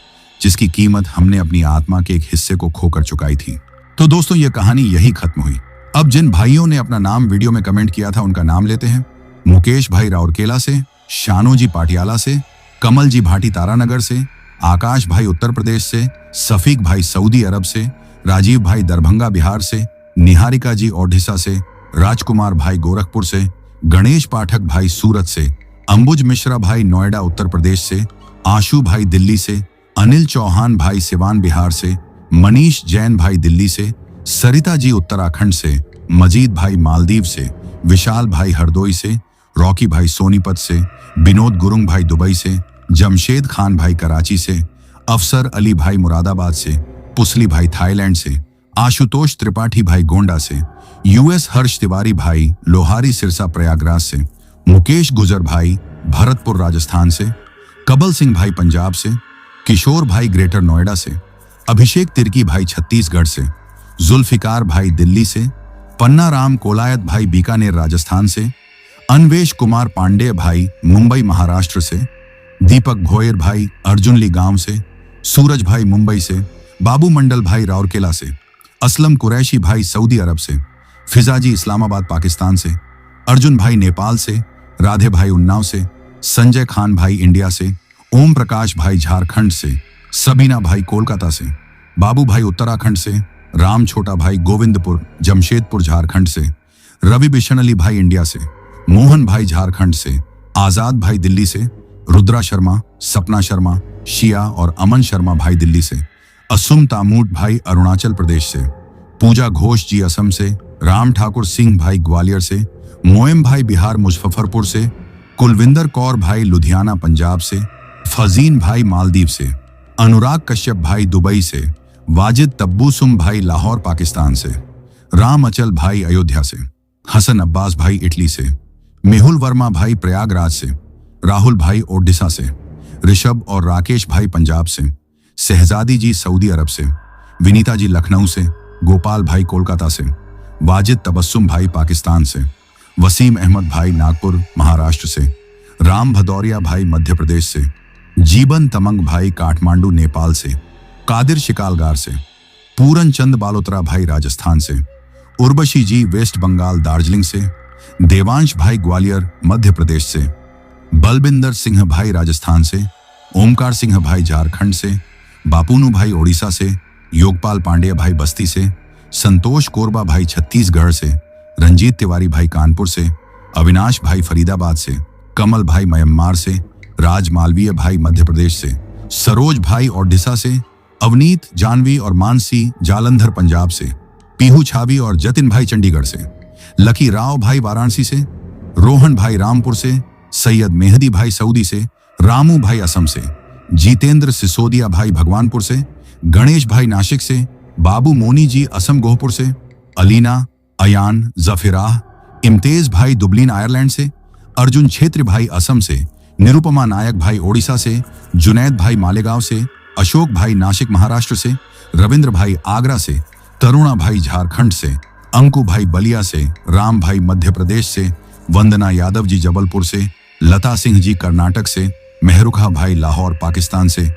जिसकी कीमत हमने अपनी आत्मा के एक हिस्से को खोकर चुकाई थी। तो दोस्तों, ये कहानी यही खत्म हुई। अब जिन भाइयों ने अपना नाम वीडियो में कमेंट किया था, उनका नाम लेते हैं। मुकेश भाई राउरकेला से, शानू जी पाटियाला से, कमल जी भाटी तारानगर से, आकाश भाई उत्तर प्रदेश से, सफीक भाई सऊदी अरब से, राजीव भाई दरभंगा बिहार से, निहारिका जी ओडिशा से, राजकुमार भाई गोरखपुर से, गणेश पाठक भाई सूरत से, अंबुज मिश्रा भाई नोएडा उत्तर प्रदेश से, आशु भाई दिल्ली से, अनिल चौहान भाई सिवान बिहार से, मनीष जैन भाई दिल्ली से, सरिता जी उत्तराखंड से, मजीद भाई मालदीव से, विशाल भाई हरदोई से, रॉकी भाई सोनीपत से, विनोद गुरुंग भाई दुबई से, जमशेद खान भाई कराची से, अफसर अली भाई मुरादाबाद से, पुसली भाई थाईलैंड से, आशुतोष त्रिपाठी भाई गोंडा से, यूएस हर्ष तिवारी भाई लोहारी सिरसा प्रयागराज से, मुकेश गुजर भाई भरतपुर राजस्थान से, कबल सिंह भाई पंजाब से, किशोर भाई ग्रेटर नोएडा से, अभिषेक तिर्की भाई छत्तीसगढ़ से, जुल्फिकार भाई दिल्ली से, पन्ना राम कोलायत भाई बीकानेर राजस्थान से, अन्वेश कुमार पांडे भाई मुंबई महाराष्ट्र से, दीपक भोयर भाई अर्जुनली गांव से, सूरज भाई मुंबई से, बाबू मंडल भाई राउरकेला से, असलम कुरैशी भाई सऊदी अरब से, फिजाजी इस्लामाबाद पाकिस्तान से, अर्जुन भाई नेपाल से, राधे भाई उन्नाव से, संजय खान भाई इंडिया से, ओम प्रकाश भाई झारखंड से, सबीना भाई कोलकाता से, बाबू भाई उत्तराखंड से, राम छोटा भाई गोविंदपुर जमशेदपुर झारखंड से, रवि बिशन अली भाई इंडिया से, मोहन भाई झारखंड से, आजाद भाई दिल्ली से, रुद्रा शर्मा, सपना शर्मा, शिया और अमन शर्मा भाई दिल्ली से, असुम तामूट भाई अरुणाचल प्रदेश से, पूजा घोष जी असम से, राम ठाकुर सिंह भाई ग्वालियर से, मोएम भाई बिहार मुजफ्फरपुर से, कुलविंदर कौर भाई लुधियाना पंजाब से, फजीन भाई मालदीव से, अनुराग कश्यप भाई दुबई से, वाजिद तब्बूसुम भाई लाहौर पाकिस्तान से, राम अचल भाई अयोध्या से, हसन अब्बास भाई इटली से, मेहुल वर्मा भाई प्रयागराज से, राहुल भाई ओडिशा से, ऋषभ और राकेश भाई पंजाब से, शहजादी जी सऊदी अरब से, विनीता जी लखनऊ से, गोपाल भाई कोलकाता से, वाजिद तबस्सुम भाई पाकिस्तान से, वसीम अहमद भाई नागपुर महाराष्ट्र से, राम भदौरिया भाई मध्य प्रदेश से, जीवन तमंग भाई काठमांडू नेपाल से, कादिर शिकालगार से, पूरन चंद बालोत्रा भाई राजस्थान से, उर्वशी जी वेस्ट बंगाल दार्जिलिंग से, देवांश भाई ग्वालियर मध्य प्रदेश से, बलबिंदर सिंह भाई राजस्थान से, ओमकार सिंह भाई झारखंड से, बापूनू भाई ओडिशा से, योगपाल पांडे भाई बस्ती से, संतोष कोरबा भाई छत्तीसगढ़ से, रंजीत तिवारी भाई कानपुर से, अविनाश भाई फरीदाबाद से, कमल भाई म्यांमार से, राज मालवीय भाई मध्य प्रदेश से, सरोज भाई ओडिशा से, अवनीत जानवी और मानसी जालंधर पंजाब से, पीहू छावी और जतिन भाई चंडीगढ़ से, लकी राव भाई वाराणसी से, रोहन भाई रामपुर से, सैयद मेहदी भाई सऊदी से, रामू भाई असम से, जितेंद्र सिसोदिया भाई भगवानपुर से, गणेश भाई नासिक से, बाबू मोनी जी असम गोहपुर से, अलीना, अयान, जफिराह, इम्तेज भाई दुबलिन आयरलैंड से, अर्जुन छेत्री भाई असम से, निरुपमा नायक भाई ओडिशा से, जुनैद भाई मालेगांव से, अशोक भाई नासिक महाराष्ट्र से, रविंद्र भाई आगरा से, तरुणा भाई झारखंड से, अंकु भाई बलिया से, राम भाई मध्य प्रदेश से, वंदना यादव जी जबलपुर से, लता सिंह जी कर्नाटक से, मेहरुखा भाई लाहौर पाकिस्तान से,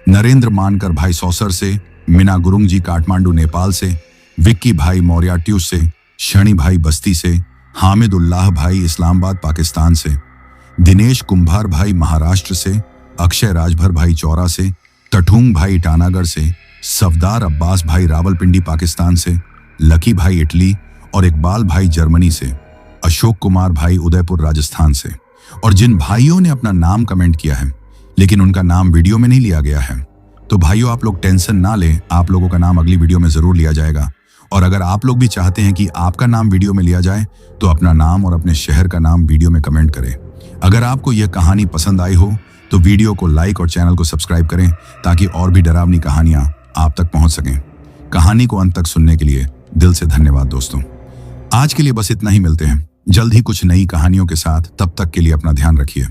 नरेंद्र मानकर भाई सौसर से, मीना गुरुंग जी काठमांडू नेपाल से, विक्की भाई मौर्या ट्यूस से, शनि भाई बस्ती से, हामिद उल्लाह भाई इस्लामाबाद पाकिस्तान से, दिनेश कुंभार भाई महाराष्ट्र से, अक्षय राजभर भाई चौरा से, टठूंग भाई ईटानगर से, सफदार अब्बास भाई रावलपिंडी पाकिस्तान से, लकी भाई इटली और इकबाल भाई जर्मनी से, अशोक कुमार भाई उदयपुर राजस्थान से। और जिन भाइयों ने अपना नाम कमेंट किया है लेकिन उनका नाम वीडियो में नहीं लिया गया है, तो भाइयों आप लोग टेंशन ना लें, आप लोगों का नाम अगली वीडियो में जरूर लिया जाएगा। और अगर आप लोग भी चाहते हैं कि आपका नाम वीडियो में लिया जाए तो अपना नाम और अपने शहर का नाम वीडियो में कमेंट करें। अगर आपको यह कहानी पसंद आई हो तो वीडियो को लाइक और चैनल को सब्सक्राइब करें ताकि और भी डरावनी कहानियां आप तक पहुंच सकें। कहानी को अंत तक सुनने के लिए दिल से धन्यवाद दोस्तों। आज के लिए बस इतना ही, मिलते हैं जल्द ही कुछ नई कहानियों के साथ। तब तक के लिए अपना ध्यान रखिए।